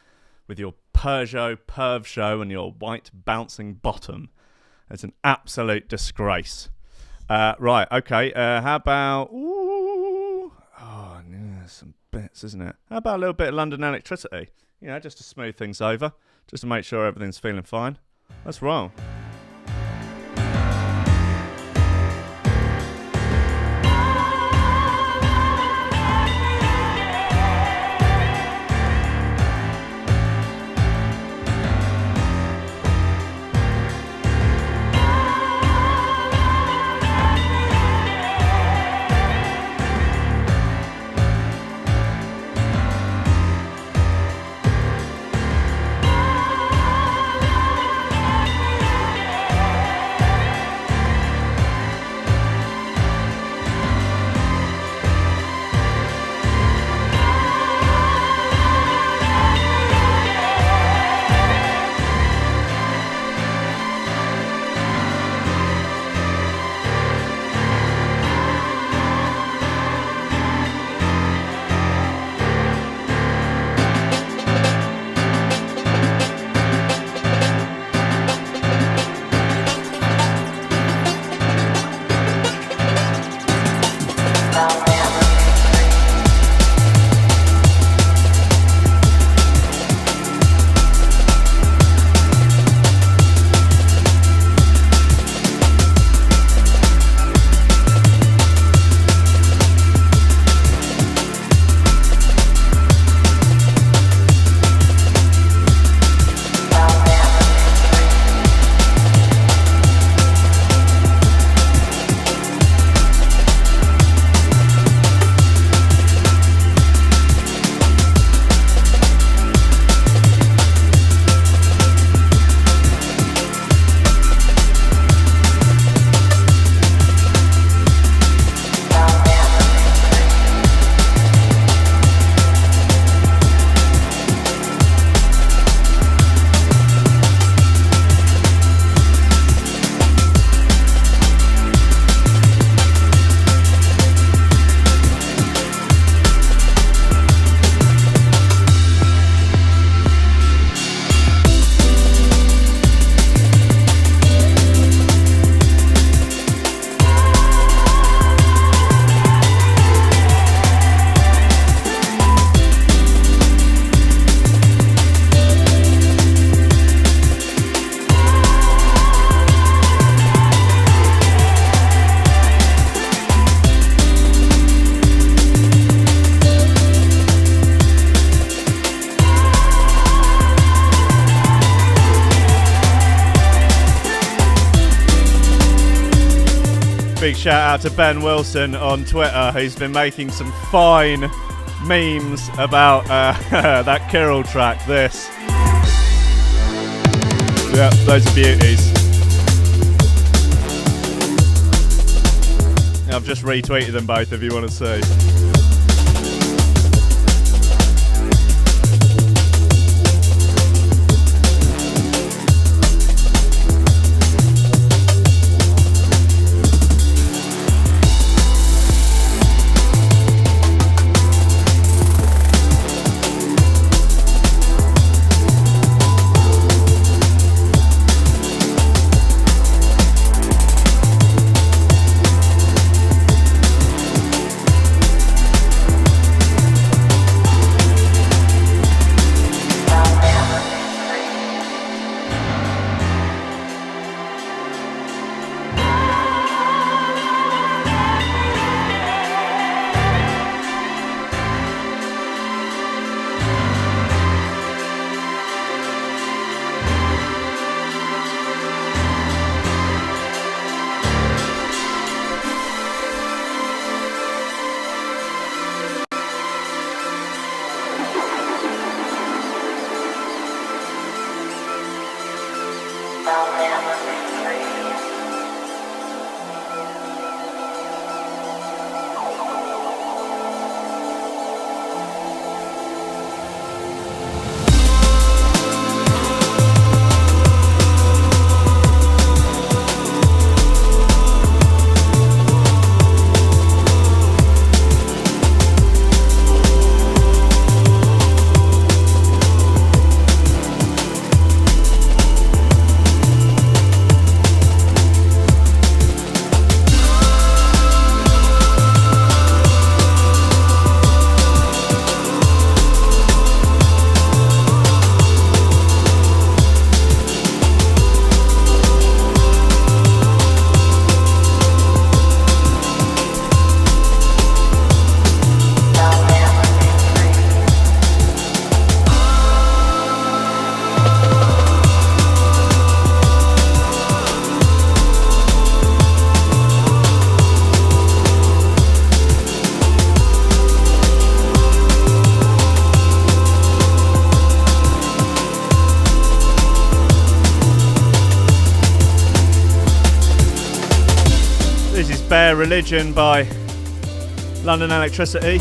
with your Peugeot Perv Show and your white bouncing bottom. It's an absolute disgrace. Right, okay. How about... some bits, isn't it? How about a little bit of London Electricity? You know, just to smooth things over. Just to make sure everything's feeling fine. Let's roll. shout out to Ben Wilson on Twitter, who's been making some fine memes about that Kirill track. This. Yeah, those are beauties. I've just retweeted them both if you want to see. Bare Religion by London Electricity.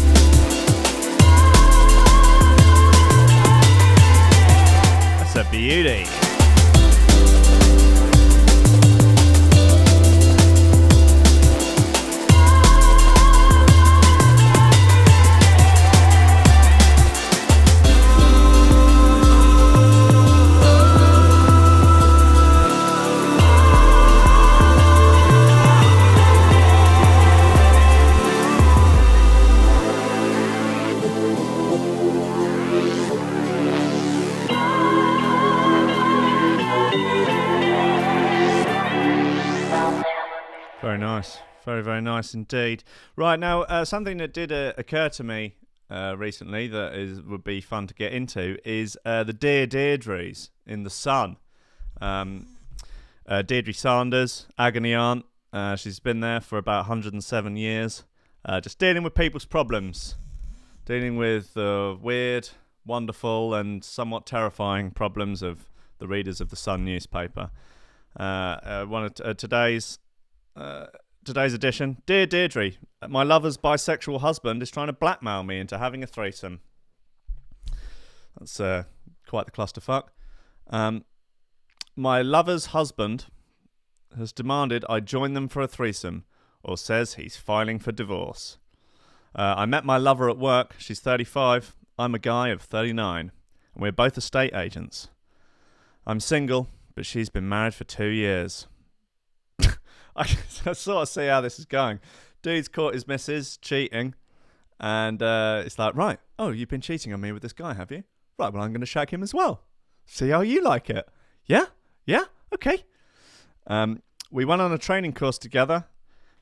That's a beauty. Very nice. Very, very nice indeed. Right, now, something that did occur to me recently that would be fun to get into is the Dear Deirdres in The Sun. Deirdre Sanders, Agony Aunt. She's been there for about 107 years. Just dealing with people's problems. Dealing with weird, wonderful and somewhat terrifying problems of the readers of The Sun newspaper. One of today's edition. Dear Deirdre, my lover's bisexual husband is trying to blackmail me into having a threesome. That's quite the clusterfuck. My lover's husband has demanded I join them for a threesome, or says he's filing for divorce. I met my lover at work. She's 35. I'm a guy of 39. And we're both estate agents. I'm single, but she's been married for 2 years. I sort of see how this is going. Dude's caught his missus cheating, and it's like, right, oh, you've been cheating on me with this guy, have you? Right, well, I'm going to shag him as well. See how you like it. Yeah? Okay. We went on a training course together,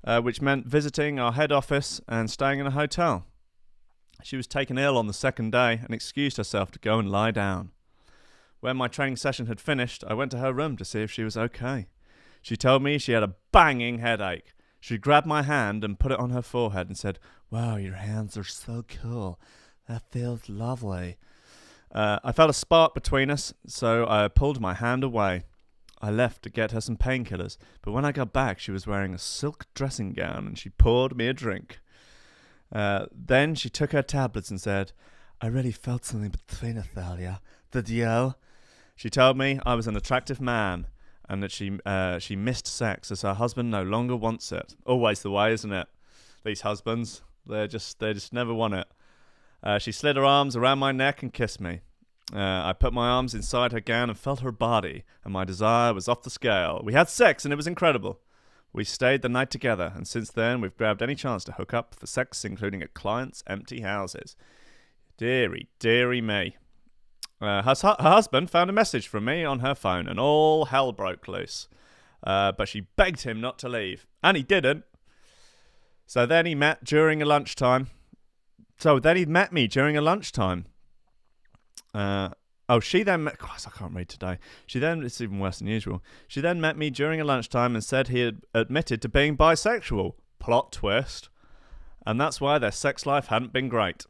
which meant visiting our head office and staying in a hotel. She was taken ill on the second day and excused herself to go and lie down. When my training session had finished, I went to her room to see if she was okay. She told me she had a banging headache. She grabbed my hand and put it on her forehead and said, "Wow, your hands are so cool. That feels lovely." I felt a spark between us, so I pulled my hand away. I left to get her some painkillers, but when I got back, she was wearing a silk dressing gown and she poured me a drink. Then she took her tablets and said, "I really felt something between us, Thalia. Did you?" She told me I was an attractive man and that she missed sex as her husband no longer wants it. Always the way, isn't it? These husbands, they just never want it. She slid her arms around my neck and kissed me. I put my arms inside her gown and felt her body, and my desire was off the scale. We had sex, and it was incredible. We stayed the night together, and since then we've grabbed any chance to hook up for sex, including at clients' empty houses. Deary me. Her husband found a message from me on her phone, and all hell broke loose. But she begged him not to leave, and he didn't. So then he met me during a lunchtime. She then met... Christ, I can't read today. It's even worse than usual. She then met me during a lunchtime and said he had admitted to being bisexual. Plot twist. And that's why their sex life hadn't been great.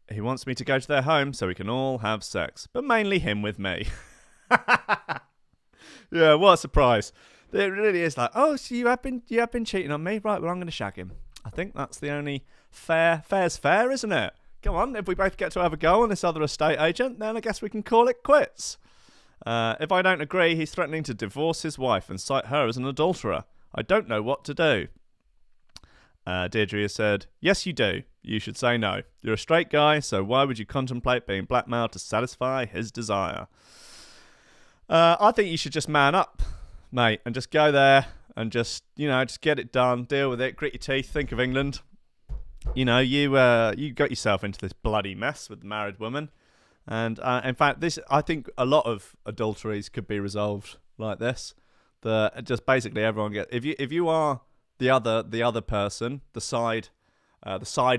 He wants me to go to their home so we can all have sex. But mainly him with me. Yeah, what a surprise. It really is like, oh, so you have been cheating on me? Right, well, I'm going to shag him. I think that's the only fair's fair, isn't it? Come on, if we both get to have a go on this other estate agent, then I guess we can call it quits. If I don't agree, he's threatening to divorce his wife and cite her as an adulterer. I don't know what to do. Deirdre has said, yes, you do. You should say no. You're a straight guy, so why would you contemplate being blackmailed to satisfy his desire? I think you should just man up, mate, and just go there and just get it done, deal with it, grit your teeth, think of England. You got yourself into this bloody mess with the married woman. And in fact, I think a lot of adulteries could be resolved like this. Just basically everyone gets, if you are the other person, the side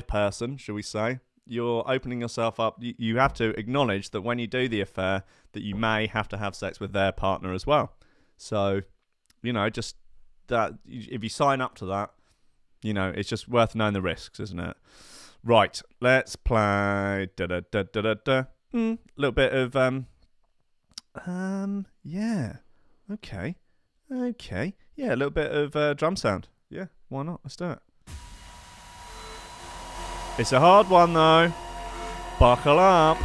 person, shall we say, you're opening yourself up. You have to acknowledge that when you do the affair, that you may have to have sex with their partner as well. So, just that if you sign up to that, it's just worth knowing the risks, isn't it? Right, let's play little bit of yeah. Okay. Yeah, a little bit of drum sound. Yeah, why not? Let's do it. It's a hard one though. Buckle up.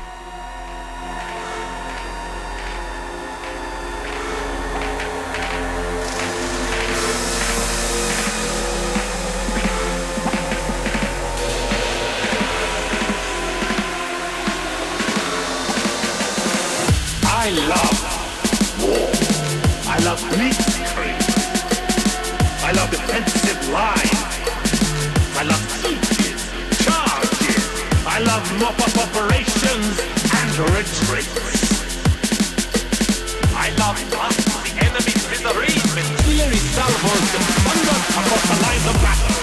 I love war. I love blitzkrieg. I love defensive line. I love sieges, charges. I love mop-up operations and retreats. I love blasting the enemy's misery with fiery salvos that thunder across the lines of battle.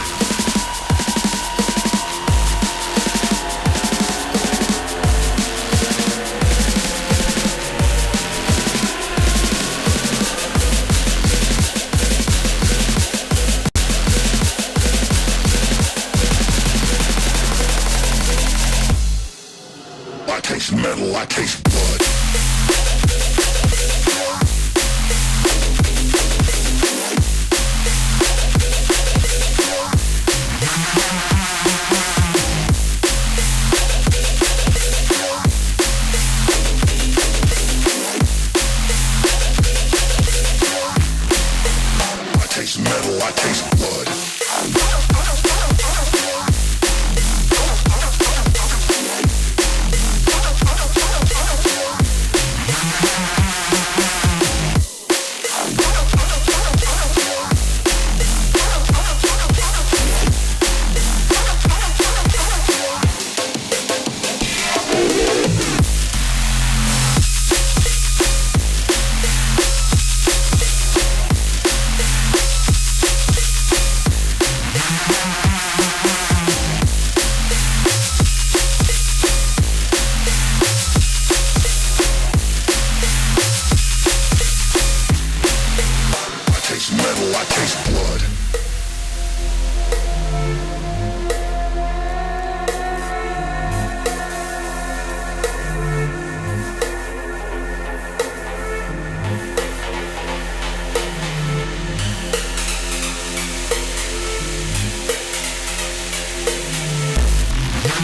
I taste metal, I taste blood. I taste metal, I taste blood. I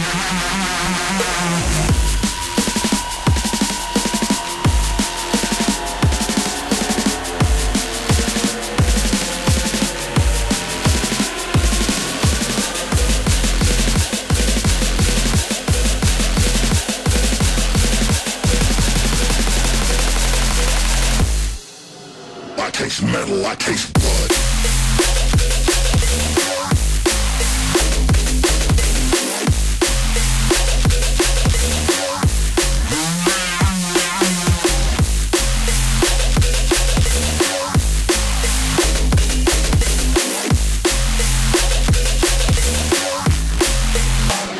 taste metal, I taste blood.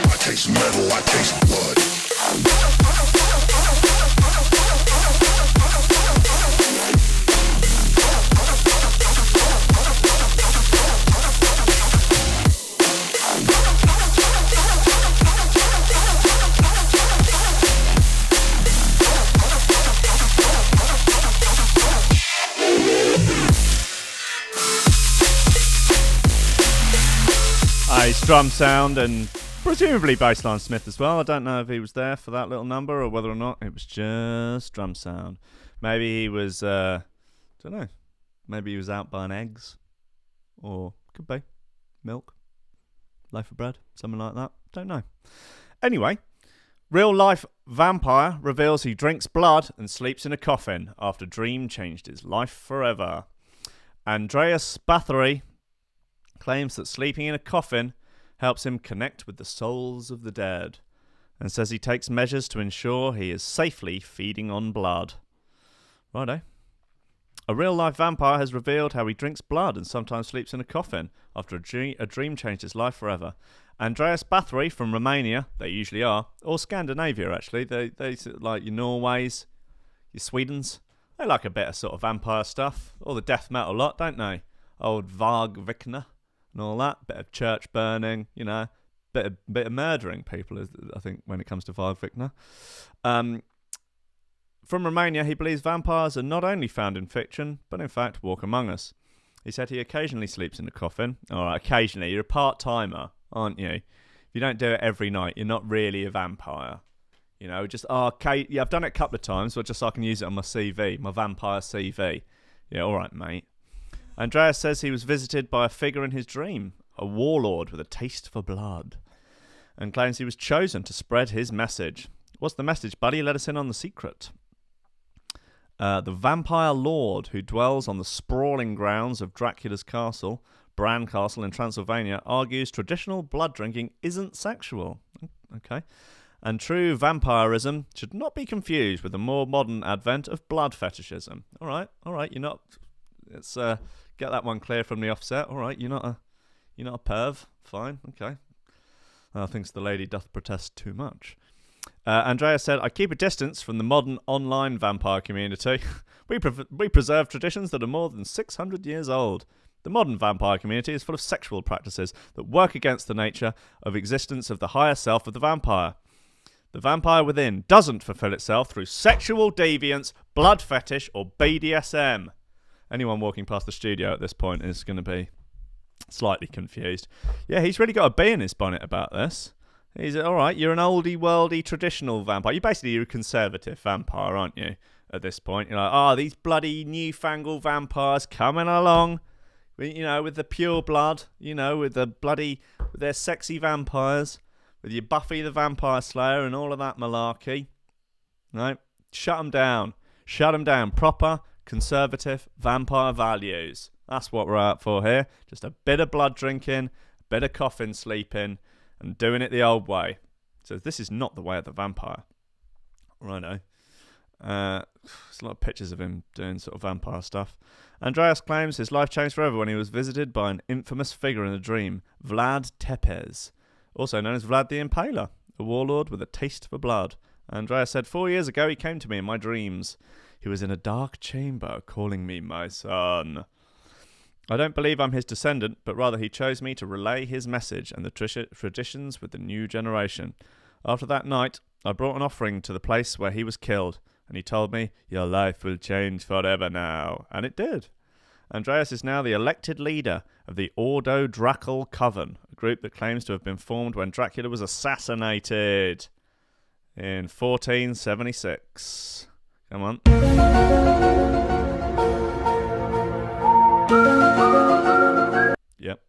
I taste metal, I taste blood. His drum sound and presumably Bassline Smith as well. I don't know if he was there for that little number or whether or not it was just drum sound. Maybe he was, don't know, maybe he was out buying eggs, or could be milk, loaf of bread, something like that. Don't know. Anyway, real life vampire reveals he drinks blood and sleeps in a coffin after dream changed his life forever. Andreas Bathory claims that sleeping in a coffin helps him connect with the souls of the dead, and says he takes measures to ensure he is safely feeding on blood. Righto. A real-life vampire has revealed how he drinks blood and sometimes sleeps in a coffin after a dream changed his life forever. Andreas Bathory from Romania, they usually are, or Scandinavia actually, they like your Norways, your Swedens, they like a bit of sort of vampire stuff, all the death metal lot, don't they? Old Varg Vikernes and all that, bit of church burning, you know, bit of murdering people, I think, when it comes to Varg Vikernes. From Romania, he believes vampires are not only found in fiction, but in fact walk among us. He said he occasionally sleeps in a coffin. All right, occasionally. You're a part-timer, aren't you? If you don't do it every night, you're not really a vampire. You know, just, okay, yeah, I've done it a couple of times, but just so I can use it on my CV, my vampire CV. Yeah, all right, mate. Andreas says he was visited by a figure in his dream, a warlord with a taste for blood, and claims he was chosen to spread his message. What's the message, buddy? Let us in on the secret. The vampire lord who dwells on the sprawling grounds of Dracula's castle, Bran Castle in Transylvania, argues traditional blood drinking isn't sexual. Okay. And true vampirism should not be confused with the more modern advent of blood fetishism. All right, you're not... Let's get that one clear from the offset. All right, you're not a perv. Fine, okay. Thinks the lady doth protest too much. Andrea said, I keep a distance from the modern online vampire community. We preserve traditions that are more than 600 years old. The modern vampire community is full of sexual practices that work against the nature of existence of the higher self of the vampire. The vampire within doesn't fulfill itself through sexual deviance, blood fetish, or BDSM. Anyone walking past the studio at this point is going to be slightly confused. Yeah, he's really got a bee in his bonnet about this. He's all right. You're an oldie, worldy, traditional vampire. You're a conservative vampire, aren't you? At this point, you're like, these bloody newfangled vampires coming along, you know, with the pure blood, you know, with their sexy vampires, with your Buffy the Vampire Slayer and all of that malarkey. No, shut them down. Shut them down. Proper conservative vampire values. That's what we're out for here. Just a bit of blood drinking, a bit of coffin sleeping, and doing it the old way. So this is not the way of the vampire. Righto. There's a lot of pictures of him doing sort of vampire stuff. Andreas claims his life changed forever when he was visited by an infamous figure in a dream, Vlad Tepes, also known as Vlad the Impaler, a warlord with a taste for blood. Andreas said, 4 years ago he came to me in my dreams. He was in a dark chamber calling me my son. I don't believe I'm his descendant, but rather he chose me to relay his message and the traditions with the new generation. After that night, I brought an offering to the place where he was killed, and he told me, your life will change forever now. And it did. Andreas is now the elected leader of the Ordo Dracal Coven, a group that claims to have been formed when Dracula was assassinated in 1476. Come on. Yep.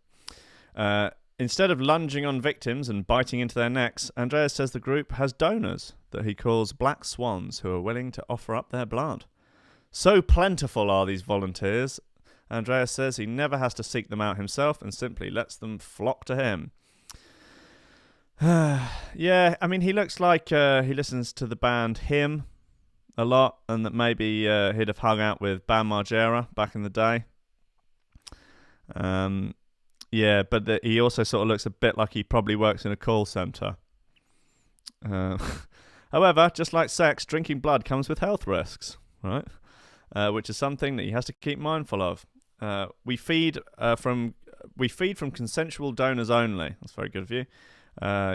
Instead of lunging on victims and biting into their necks, Andreas says the group has donors that he calls black swans who are willing to offer up their blood. So plentiful are these volunteers, Andreas says he never has to seek them out himself and simply lets them flock to him. Yeah, I mean, he looks like he listens to the band Him a lot, and that maybe he'd have hung out with Bam Margera back in the day. Yeah, but he also sort of looks a bit like he probably works in a call centre. However, just like sex, drinking blood comes with health risks, right? Which is something that he has to keep mindful of. We feed from consensual donors only. That's very good of you.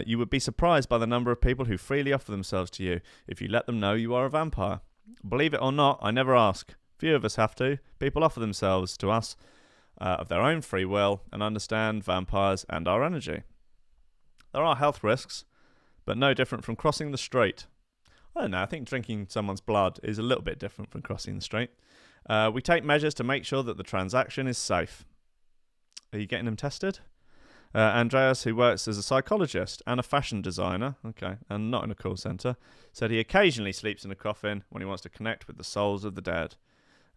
You would be surprised by the number of people who freely offer themselves to you if you let them know you are a vampire. Believe it or not, I never ask. Few of us have to. People offer themselves to us of their own free will and understand vampires and our energy. There are health risks, but no different from crossing the street. I don't know, I think drinking someone's blood is a little bit different from crossing the street. We take measures to make sure that the transaction is safe. Are you getting them tested? Andreas, who works as a psychologist and a fashion designer, and not in a call centre, said he occasionally sleeps in a coffin when he wants to connect with the souls of the dead.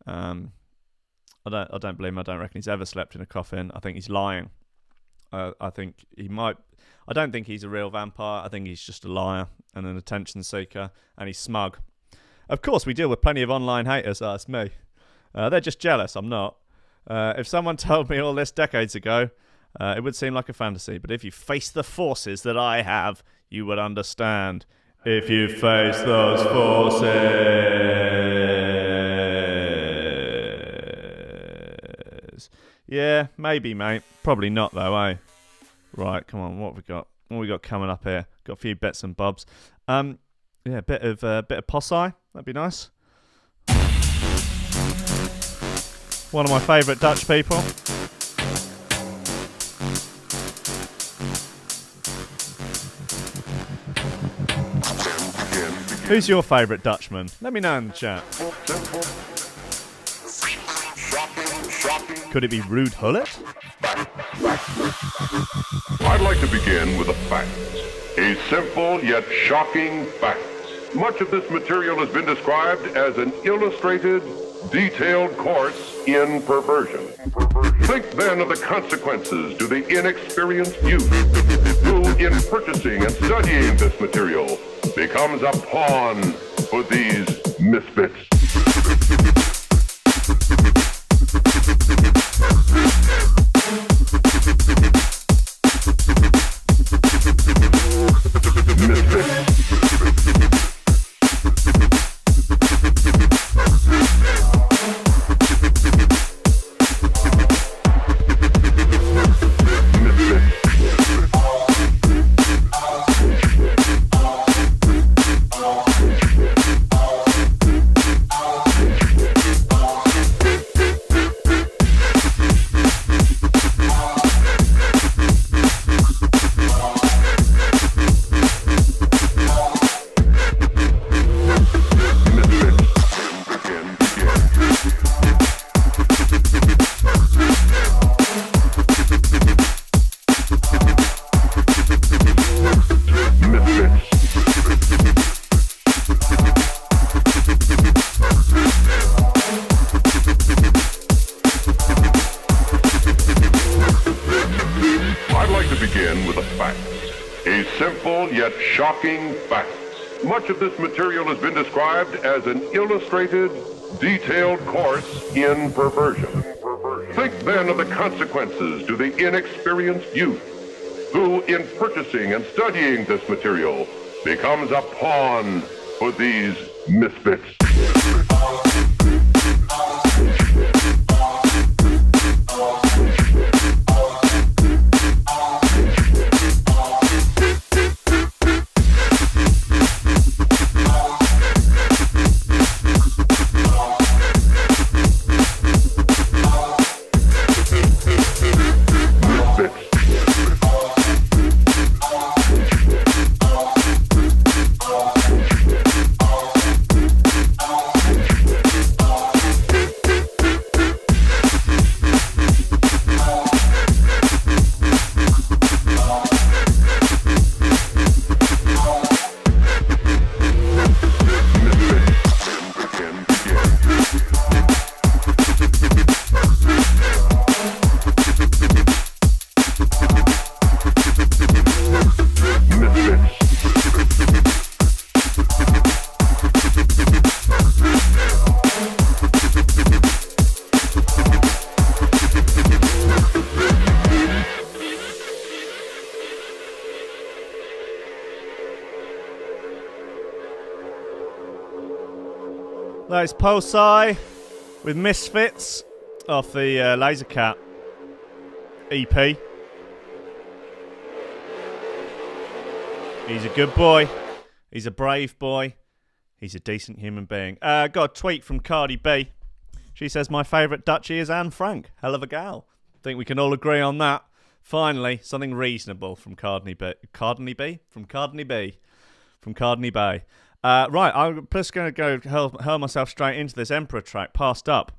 I don't blame him. I don't reckon he's ever slept in a coffin. I think he's lying. I think he might. I don't think he's a real vampire. I think he's just a liar and an attention seeker, and he's smug. Of course, we deal with plenty of online haters. That's me. They're just jealous. I'm not. If someone told me all this decades ago, it would seem like a fantasy. But if you face the forces that I have, you would understand. If you face those forces. Yeah, maybe, mate. Probably not, though, eh? Right, come on. What have we got? What have we got coming up here? Got a few bits and bobs. Yeah, a bit of Posse. That'd be nice. One of my favourite Dutch people. Who's your favourite Dutchman? Let me know in the chat. Could it be Ruud Gullit? I'd like to begin with a fact. A simple yet shocking fact. Much of this material has been described as an illustrated, detailed course in perversion. Think then of the consequences to the inexperienced youth who, in purchasing and studying this material, becomes a pawn for these misfits. Much of this material has been described as an illustrated, detailed course in perversion. Think then of the consequences to the inexperienced youth who, in purchasing and studying this material, becomes a pawn for these misfits. That is Pulsai with Misfits off the Laser Cat EP. He's a good boy. He's a brave boy. He's a decent human being. Got a tweet from Cardi B. She says, my favourite Dutchie is Anne Frank. Hell of a gal. Think we can all agree on that. Finally, something reasonable from Cardi B. Cardi B? From Cardi B. From Cardi Bay. Right, I'm just going to go hurl myself straight into this Emperor track, Passed Up.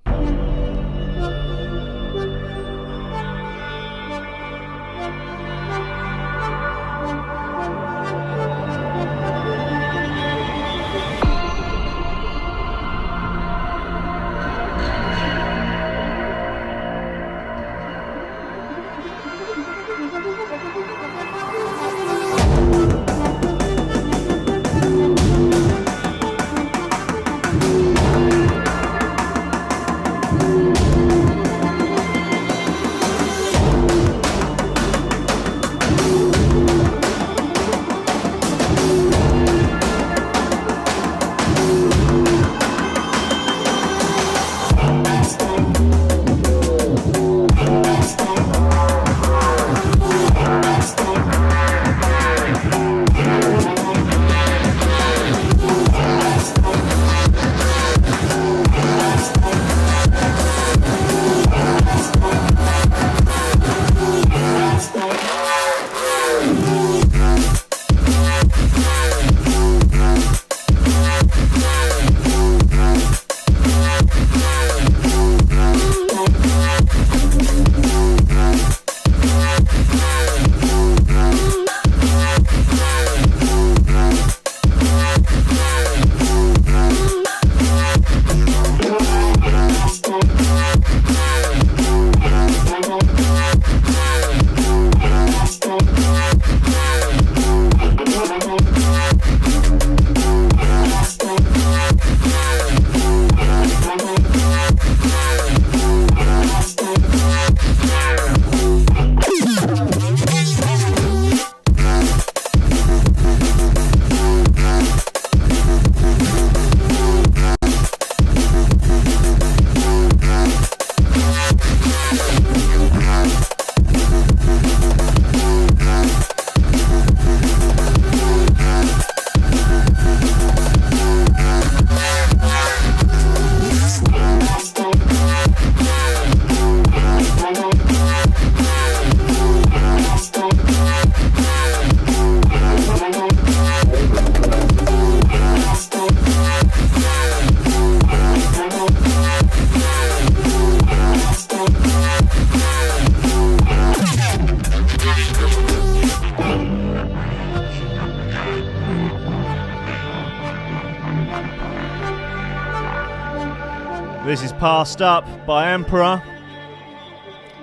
This is Passed Up by Emperor,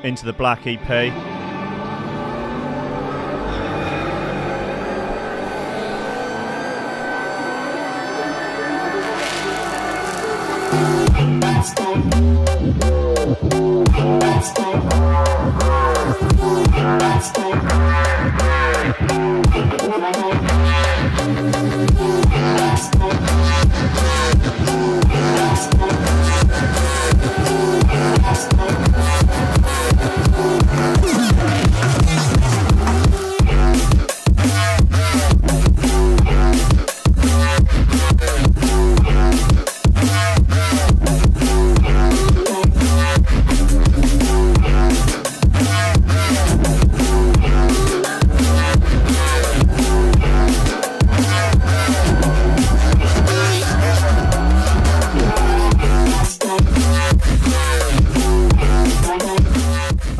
Into the Black EP.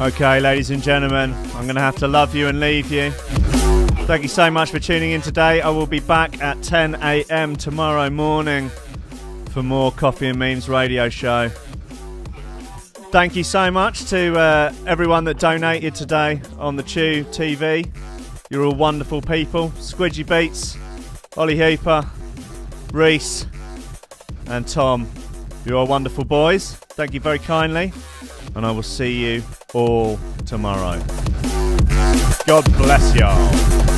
Okay, ladies and gentlemen, I'm going to have to love you and leave you. Thank you so much for tuning in today. I will be back at 10 a.m. tomorrow morning for more Coffee and Memes radio show. Thank you so much to everyone that donated today on the Chew TV. You're all wonderful people. Squidgy Beats, Ollie Hooper, Reese and Tom. You're all wonderful boys. Thank you very kindly. And I will see you all tomorrow. God bless y'all.